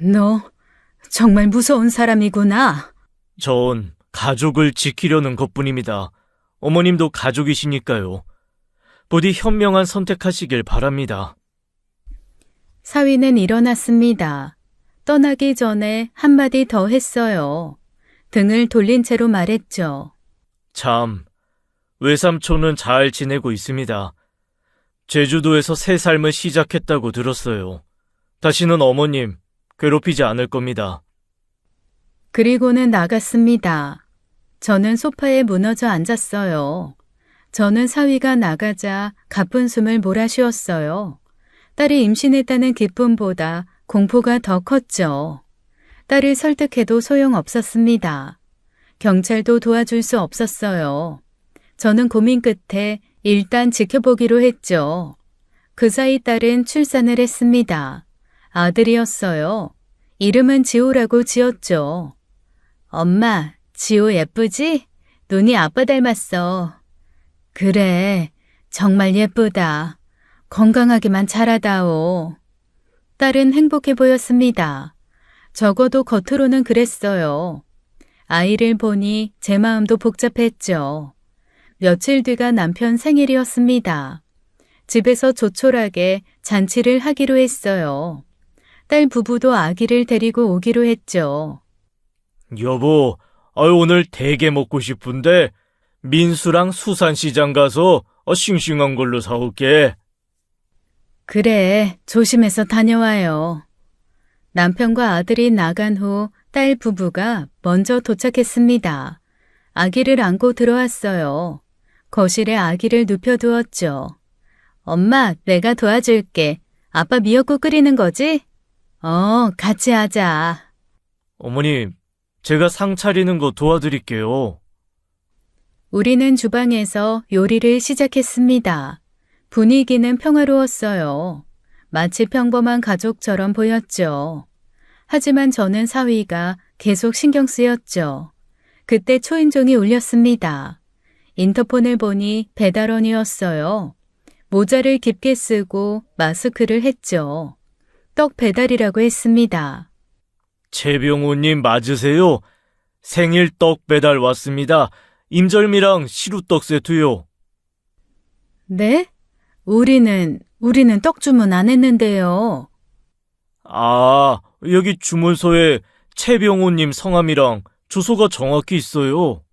너 정말 무서운 사람이구나. 전 가족을 지키려는 것뿐입니다. 어머님도 가족이시니까요. 부디 현명한 선택하시길 바랍니다. 사위는 일어났습니다. 떠나기 전에 한마디 더 했어요. 등을 돌린 채로 말했죠. 참, 외삼촌은 잘 지내고 있습니다. 제주도에서 새 삶을 시작했다고 들었어요. 다시는 어머님 괴롭히지 않을 겁니다. 그리고는 나갔습니다. 저는 소파에 무너져 앉았어요. 저는 사위가 나가자 가쁜 숨을 몰아쉬었어요. 딸이 임신했다는 기쁨보다 공포가 더 컸죠. 딸을 설득해도 소용없었습니다. 경찰도 도와줄 수 없었어요. 저는 고민 끝에 일단 지켜보기로 했죠. 그 사이 딸은 출산을 했습니다. 아들이었어요. 이름은 지호라고 지었죠. 엄마, 지호 예쁘지? 눈이 아빠 닮았어. 그래, 정말 예쁘다. 건강하기만 잘하다오. 딸은 행복해 보였습니다. 적어도 겉으로는 그랬어요. 아이를 보니 제 마음도 복잡했죠. 며칠 뒤가 남편 생일이었습니다. 집에서 조촐하게 잔치를 하기로 했어요. 딸 부부도 아기를 데리고 오기로 했죠. 여보, 오늘 되게 먹고 싶은데 민수랑 수산시장 가서 싱싱한 걸로 사올게. 그래, 조심해서 다녀와요. 남편과 아들이 나간 후 딸 부부가 먼저 도착했습니다. 아기를 안고 들어왔어요. 거실에 아기를 눕혀두었죠. 엄마, 내가 도와줄게. 아빠 미역국 끓이는 거지? 같이 하자. 어머님, 제가 상 차리는 거 도와드릴게요. 우리는 주방에서 요리를 시작했습니다. 분위기는 평화로웠어요. 마치 평범한 가족처럼 보였죠. 하지만 저는 사위가 계속 신경 쓰였죠. 그때 초인종이 울렸습니다. 인터폰을 보니 배달원이었어요. 모자를 깊게 쓰고 마스크를 했죠. 떡 배달이라고 했습니다. 최병호님 맞으세요? 생일 떡 배달 왔습니다. 임절미랑 시루떡 세트요. 네? 우리는 떡 주문 안 했는데요. 아, 여기 주문서에 최병호님 성함이랑 주소가 정확히 있어요.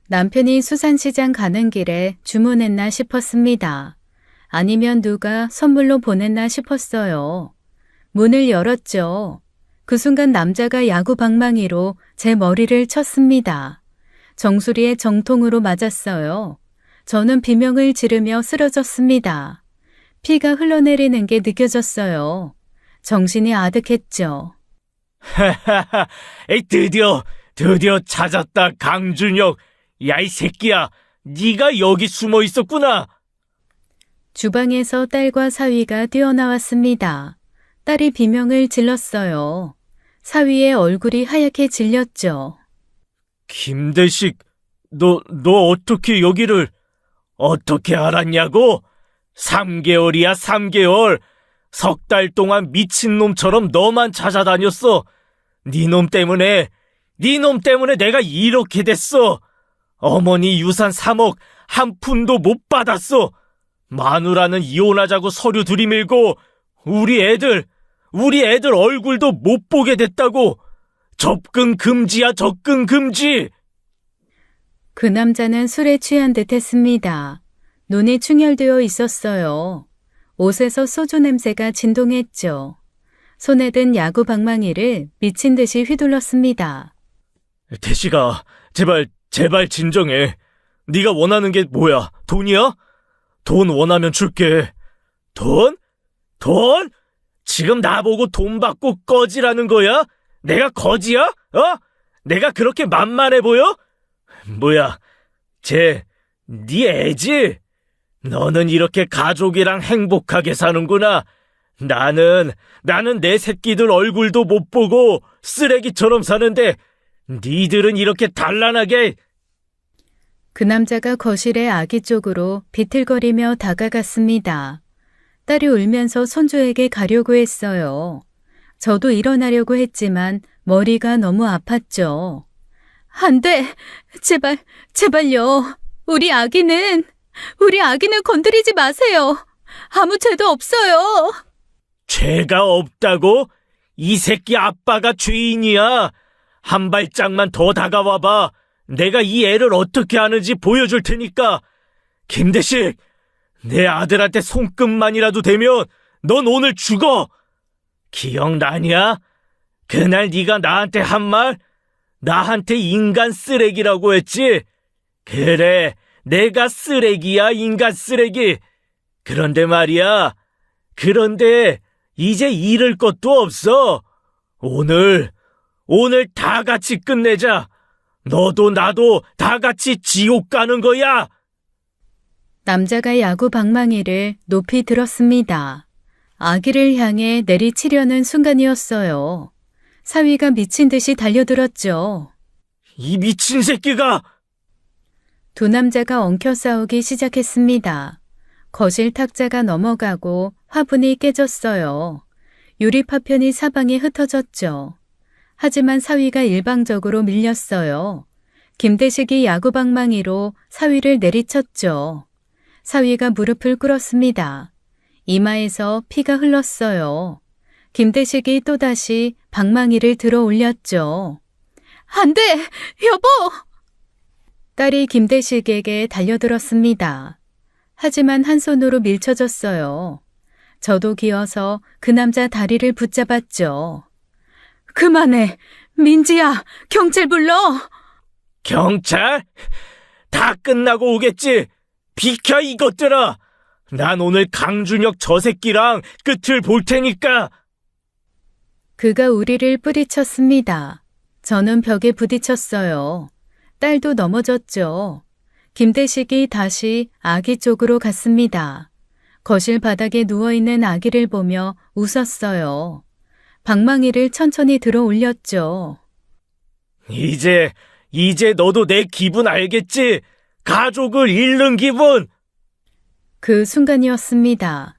남편이 수산시장 가는 길에 주문했나 싶었습니다. 아니면 누가 선물로 보냈나 싶었어요. 문을 열었죠. 그 순간 남자가 야구 방망이로 제 머리를 쳤습니다. 정수리에 정통으로 맞았어요. 저는 비명을 지르며 쓰러졌습니다. 피가 흘러내리는 게 느껴졌어요. 정신이 아득했죠. 하하하, 드디어 찾았다, 강준혁. 야, 이 새끼야, 네가 여기 숨어 있었구나. 주방에서 딸과 사위가 뛰어나왔습니다. 딸이 비명을 질렀어요. 사위의 얼굴이 하얗게 질렸죠. 김대식, 너 어떻게 여기를, 어떻게 알았냐고? 3개월이야, 3개월. 3달 동안 미친놈처럼 너만 찾아다녔어. 네 놈 때문에 내가 이렇게 됐어. 어머니 유산 3억 한 푼도 못 받았어. 마누라는 이혼하자고 서류 들이밀고 우리 애들 얼굴도 못 보게 됐다고. 접근 금지야, 접근 금지. 그 남자는 술에 취한 듯 했습니다. 눈이 충혈되어 있었어요. 옷에서 소주 냄새가 진동했죠. 손에 든 야구 방망이를 미친 듯이 휘둘렀습니다. 대식아, 제발 진정해. 네가 원하는 게 뭐야? 돈이야? 돈 원하면 줄게. 돈? 지금 나보고 돈 받고 꺼지라는 거야? 내가 거지야? 내가 그렇게 만만해 보여? 뭐야, 네 애지? 너는 이렇게 가족이랑 행복하게 사는구나. 나는 내 새끼들 얼굴도 못 보고 쓰레기처럼 사는데 니들은 이렇게 단란하게. 그 남자가 거실의 아기 쪽으로 비틀거리며 다가갔습니다. 딸이 울면서 손주에게 가려고 했어요. 저도 일어나려고 했지만 머리가 너무 아팠죠. 안 돼! 제발요. 우리 아기는 건드리지 마세요. 아무 죄도 없어요. 죄가 없다고? 이 새끼 아빠가 죄인이야. 한 발짝만 더 다가와봐. 내가 이 애를 어떻게 하는지 보여줄 테니까. 김대식, 내 아들한테 손끝만이라도 대면 넌 오늘 죽어. 기억나냐? 그날 네가 나한테 한 말? 나한테 인간 쓰레기라고 했지? 그래, 내가 쓰레기야, 인간 쓰레기. 그런데 말이야, 이제 잃을 것도 없어. 오늘 다 같이 끝내자. 너도 나도 다 같이 지옥 가는 거야. 남자가 야구 방망이를 높이 들었습니다. 아기를 향해 내리치려는 순간이었어요. 사위가 미친 듯이 달려들었죠. 이 미친 새끼가! 두 남자가 엉켜 싸우기 시작했습니다. 거실 탁자가 넘어가고 화분이 깨졌어요. 유리 파편이 사방에 흩어졌죠. 하지만 사위가 일방적으로 밀렸어요. 김대식이 야구방망이로 사위를 내리쳤죠. 사위가 무릎을 꿇었습니다. 이마에서 피가 흘렀어요. 김대식이 또다시 방망이를 들어 올렸죠. 안 돼! 여보! 딸이 김대식에게 달려들었습니다. 하지만 한 손으로 밀쳐졌어요. 저도 기어서 그 남자 다리를 붙잡았죠. 그만해! 민지야! 경찰 불러! 경찰? 다 끝나고 오겠지? 비켜, 이것들아! 난 오늘 강준혁 저 새끼랑 끝을 볼 테니까! 그가 우리를 뿌리쳤습니다. 저는 벽에 부딪혔어요. 딸도 넘어졌죠. 김대식이 다시 아기 쪽으로 갔습니다. 거실 바닥에 누워있는 아기를 보며 웃었어요. 방망이를 천천히 들어 올렸죠. 이제 너도 내 기분 알겠지? 가족을 잃는 기분! 그 순간이었습니다.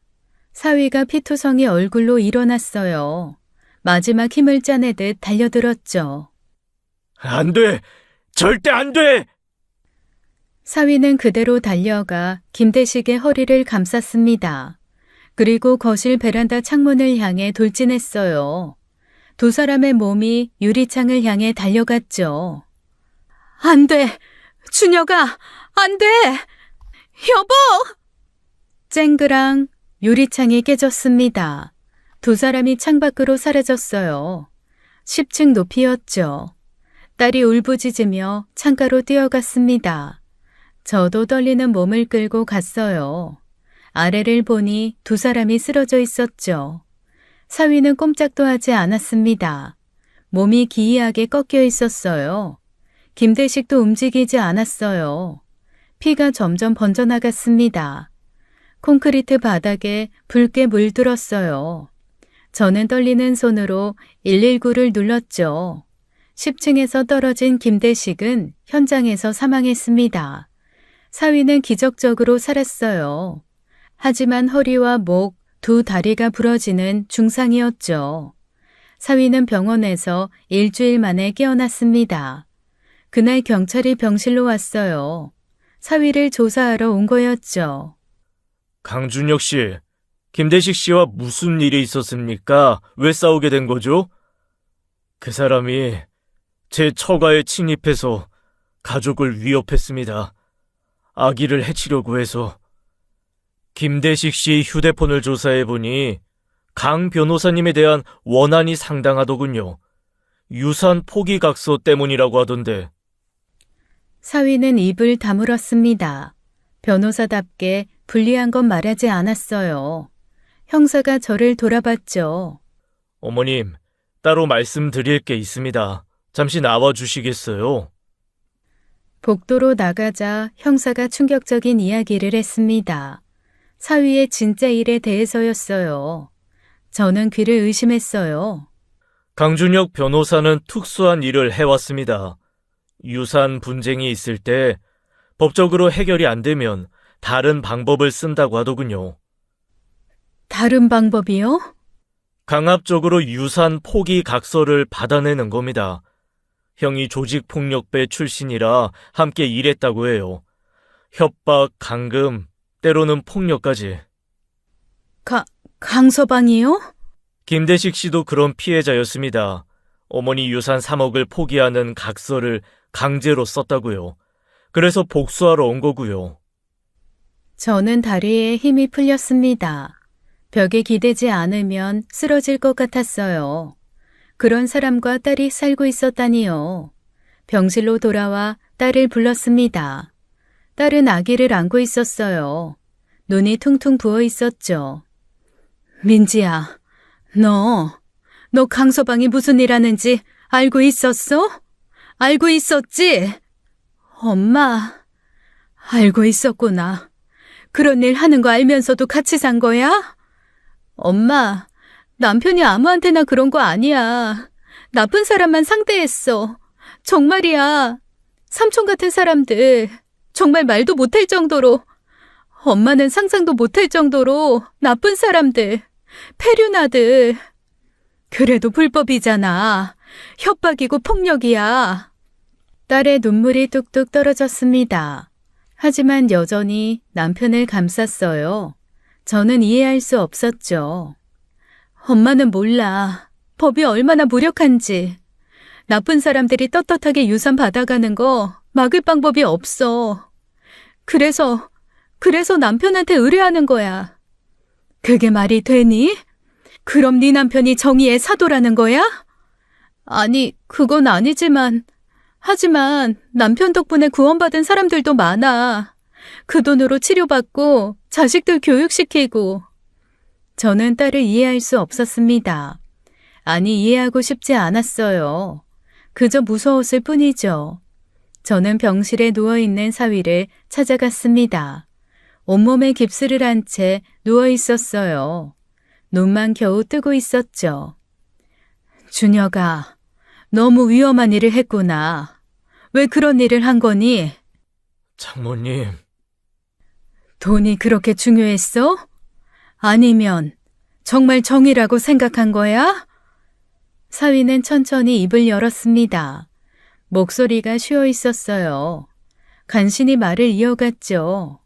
사위가 피투성이 얼굴로 일어났어요. 마지막 힘을 짜내듯 달려들었죠. 안 돼! 절대 안 돼! 사위는 그대로 달려가 김대식의 허리를 감쌌습니다. 그리고 거실 베란다 창문을 향해 돌진했어요. 두 사람의 몸이 유리창을 향해 달려갔죠. 안 돼! 준혁아! 안 돼! 여보! 쨍그랑 유리창이 깨졌습니다. 두 사람이 창밖으로 사라졌어요. 10층 높이였죠. 딸이 울부짖으며 창가로 뛰어갔습니다. 저도 떨리는 몸을 끌고 갔어요. 아래를 보니 두 사람이 쓰러져 있었죠. 사위는 꼼짝도 하지 않았습니다. 몸이 기이하게 꺾여 있었어요. 김대식도 움직이지 않았어요. 피가 점점 번져나갔습니다. 콘크리트 바닥에 붉게 물들었어요. 저는 떨리는 손으로 119를 눌렀죠. 10층에서 떨어진 김대식은 현장에서 사망했습니다. 사위는 기적적으로 살았어요. 하지만 허리와 목, 두 다리가 부러지는 중상이었죠. 사위는 병원에서 일주일 만에 깨어났습니다. 그날 경찰이 병실로 왔어요. 사위를 조사하러 온 거였죠. 강준혁 씨, 김대식 씨와 무슨 일이 있었습니까? 왜 싸우게 된 거죠? 그 사람이 제 처가에 침입해서 가족을 위협했습니다. 아기를 해치려고 해서. 김대식 씨 휴대폰을 조사해보니 강 변호사님에 대한 원한이 상당하더군요. 유산 포기각서 때문이라고 하던데. 사위는 입을 다물었습니다. 변호사답게 불리한 건 말하지 않았어요. 형사가 저를 돌아봤죠. 어머님, 따로 말씀드릴 게 있습니다. 잠시 나와주시겠어요? 복도로 나가자 형사가 충격적인 이야기를 했습니다. 사위의 진짜 일에 대해서였어요. 저는 귀를 의심했어요. 강준혁 변호사는 특수한 일을 해왔습니다. 유산 분쟁이 있을 때 법적으로 해결이 안 되면 다른 방법을 쓴다고 하더군요. 다른 방법이요? 강압적으로 유산 포기 각서를 받아내는 겁니다. 형이 조직폭력배 출신이라 함께 일했다고 해요. 협박, 감금, 때로는 폭력까지. 강서방이요? 김대식 씨도 그런 피해자였습니다. 어머니 유산 3억을 포기하는 각서를 강제로 썼다고요. 그래서 복수하러 온 거고요. 저는 다리에 힘이 풀렸습니다. 벽에 기대지 않으면 쓰러질 것 같았어요. 그런 사람과 딸이 살고 있었다니요. 병실로 돌아와 딸을 불렀습니다. 딸은 아기를 안고 있었어요. 눈이 퉁퉁 부어 있었죠. 민지야, 너 강서방이 무슨 일 하는지 알고 있었어? 알고 있었지? 엄마, 알고 있었구나. 그런 일 하는 거 알면서도 같이 산 거야? 엄마, 남편이 아무한테나 그런 거 아니야. 나쁜 사람만 상대했어. 정말이야. 삼촌 같은 사람들, 정말 말도 못할 정도로, 엄마는 상상도 못할 정도로 나쁜 사람들, 폐륜아들. 그래도 불법이잖아. 협박이고 폭력이야. 딸의 눈물이 뚝뚝 떨어졌습니다. 하지만 여전히 남편을 감쌌어요. 저는 이해할 수 없었죠. 엄마는 몰라. 법이 얼마나 무력한지. 나쁜 사람들이 떳떳하게 유산 받아가는 거 막을 방법이 없어. 그래서 남편한테 의뢰하는 거야. 그게 말이 되니? 그럼 네 남편이 정의의 사도라는 거야? 아니, 그건 아니지만, 하지만 남편 덕분에 구원받은 사람들도 많아. 그 돈으로 치료받고 자식들 교육시키고. 저는 딸을 이해할 수 없었습니다. 아니, 이해하고 싶지 않았어요. 그저 무서웠을 뿐이죠. 저는 병실에 누워있는 사위를 찾아갔습니다. 온몸에 깁스를 한 채 누워 있었어요. 눈만 겨우 뜨고 있었죠. 준혁아, 너무 위험한 일을 했구나. 왜 그런 일을 한 거니? 장모님. 돈이 그렇게 중요했어? 아니면 정말 정의라고 생각한 거야? 사위는 천천히 입을 열었습니다. 목소리가 쉬어 있었어요. 간신히 말을 이어갔죠.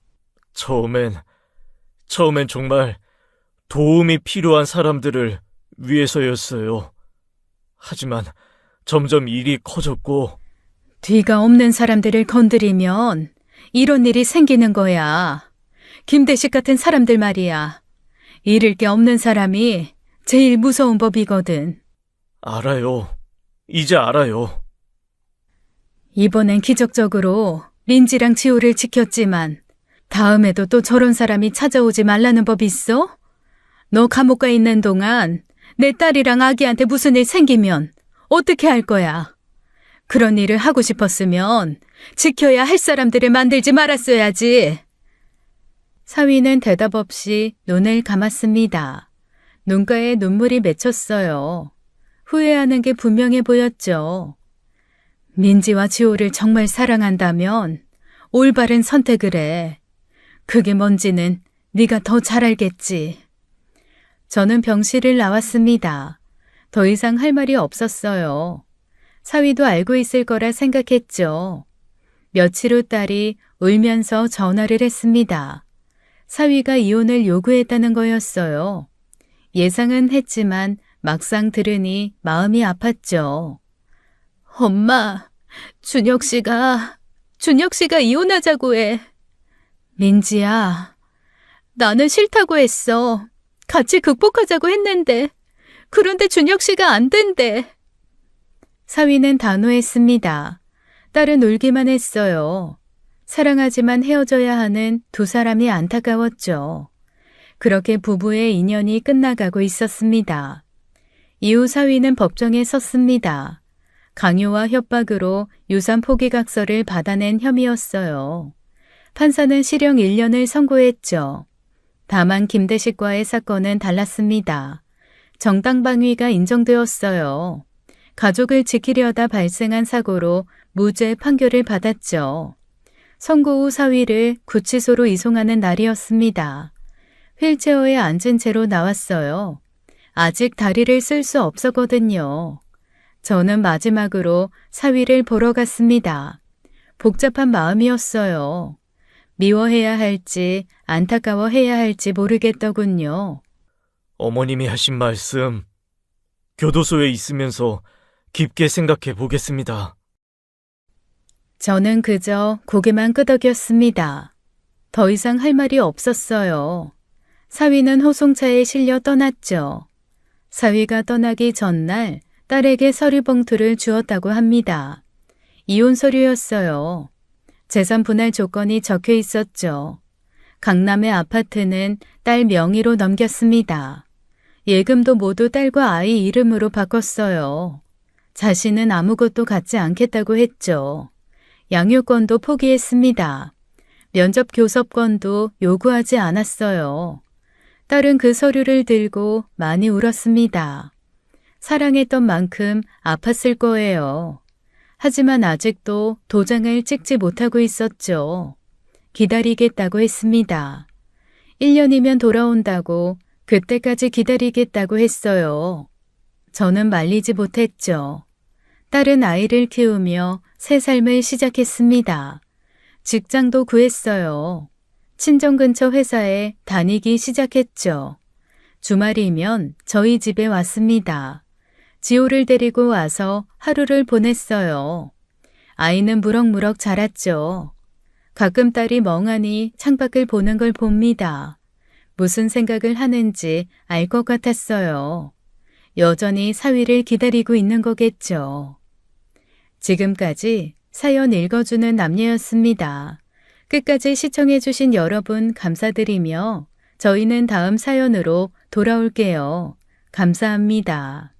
처음엔 정말 도움이 필요한 사람들을 위해서였어요. 하지만 점점 일이 커졌고. 뒤가 없는 사람들을 건드리면 이런 일이 생기는 거야. 김대식 같은 사람들 말이야. 잃을 게 없는 사람이 제일 무서운 법이거든. 알아요. 이제 알아요. 이번엔 기적적으로 민지랑 지호를 지켰지만 다음에도 또 저런 사람이 찾아오지 말라는 법 있어? 너 감옥 가 있는 동안 내 딸이랑 아기한테 무슨 일 생기면 어떻게 할 거야? 그런 일을 하고 싶었으면 지켜야 할 사람들을 만들지 말았어야지. 사위는 대답 없이 눈을 감았습니다. 눈가에 눈물이 맺혔어요. 후회하는 게 분명해 보였죠. 민지와 지호를 정말 사랑한다면 올바른 선택을 해. 그게 뭔지는 네가 더 잘 알겠지. 저는 병실을 나왔습니다. 더 이상 할 말이 없었어요. 사위도 알고 있을 거라 생각했죠. 며칠 후 딸이 울면서 전화를 했습니다. 사위가 이혼을 요구했다는 거였어요. 예상은 했지만 막상 들으니 마음이 아팠죠. 엄마, 준혁 씨가 이혼하자고 해. 민지야, 나는 싫다고 했어. 같이 극복하자고 했는데. 그런데 준혁 씨가 안 된대. 사위는 단호했습니다. 딸은 울기만 했어요. 사랑하지만 헤어져야 하는 두 사람이 안타까웠죠. 그렇게 부부의 인연이 끝나가고 있었습니다. 이후 사위는 법정에 섰습니다. 강요와 협박으로 유산 포기각서를 받아낸 혐의였어요. 판사는 실형 1년을 선고했죠. 다만 김대식과의 사건은 달랐습니다. 정당방위가 인정되었어요. 가족을 지키려다 발생한 사고로 무죄 판결을 받았죠. 선고 후 사위를 구치소로 이송하는 날이었습니다. 휠체어에 앉은 채로 나왔어요. 아직 다리를 쓸 수 없었거든요. 저는 마지막으로 사위를 보러 갔습니다. 복잡한 마음이었어요. 미워해야 할지 안타까워해야 할지 모르겠더군요. 어머님이 하신 말씀, 교도소에 있으면서 깊게 생각해 보겠습니다. 저는 그저 고개만 끄덕였습니다. 더 이상 할 말이 없었어요. 사위는 호송차에 실려 떠났죠. 사위가 떠나기 전날 딸에게 서류 봉투를 주었다고 합니다. 이혼 서류였어요. 재산 분할 조건이 적혀 있었죠. 강남의 아파트는 딸 명의로 넘겼습니다. 예금도 모두 딸과 아이 이름으로 바꿨어요. 자신은 아무것도 갖지 않겠다고 했죠. 양육권도 포기했습니다. 면접 교섭권도 요구하지 않았어요. 딸은 그 서류를 들고 많이 울었습니다. 사랑했던 만큼 아팠을 거예요. 하지만 아직도 도장을 찍지 못하고 있었죠. 기다리겠다고 했습니다. 1년이면 돌아온다고 그때까지 기다리겠다고 했어요. 저는 말리지 못했죠. 딸은 아이를 키우며 새 삶을 시작했습니다. 직장도 구했어요. 친정 근처 회사에 다니기 시작했죠. 주말이면 저희 집에 왔습니다. 지호를 데리고 와서 하루를 보냈어요. 아이는 무럭무럭 자랐죠. 가끔 딸이 멍하니 창밖을 보는 걸 봅니다. 무슨 생각을 하는지 알 것 같았어요. 여전히 사위를 기다리고 있는 거겠죠. 지금까지 사연 읽어주는 남녀였습니다. 끝까지 시청해주신 여러분 감사드리며 저희는 다음 사연으로 돌아올게요. 감사합니다.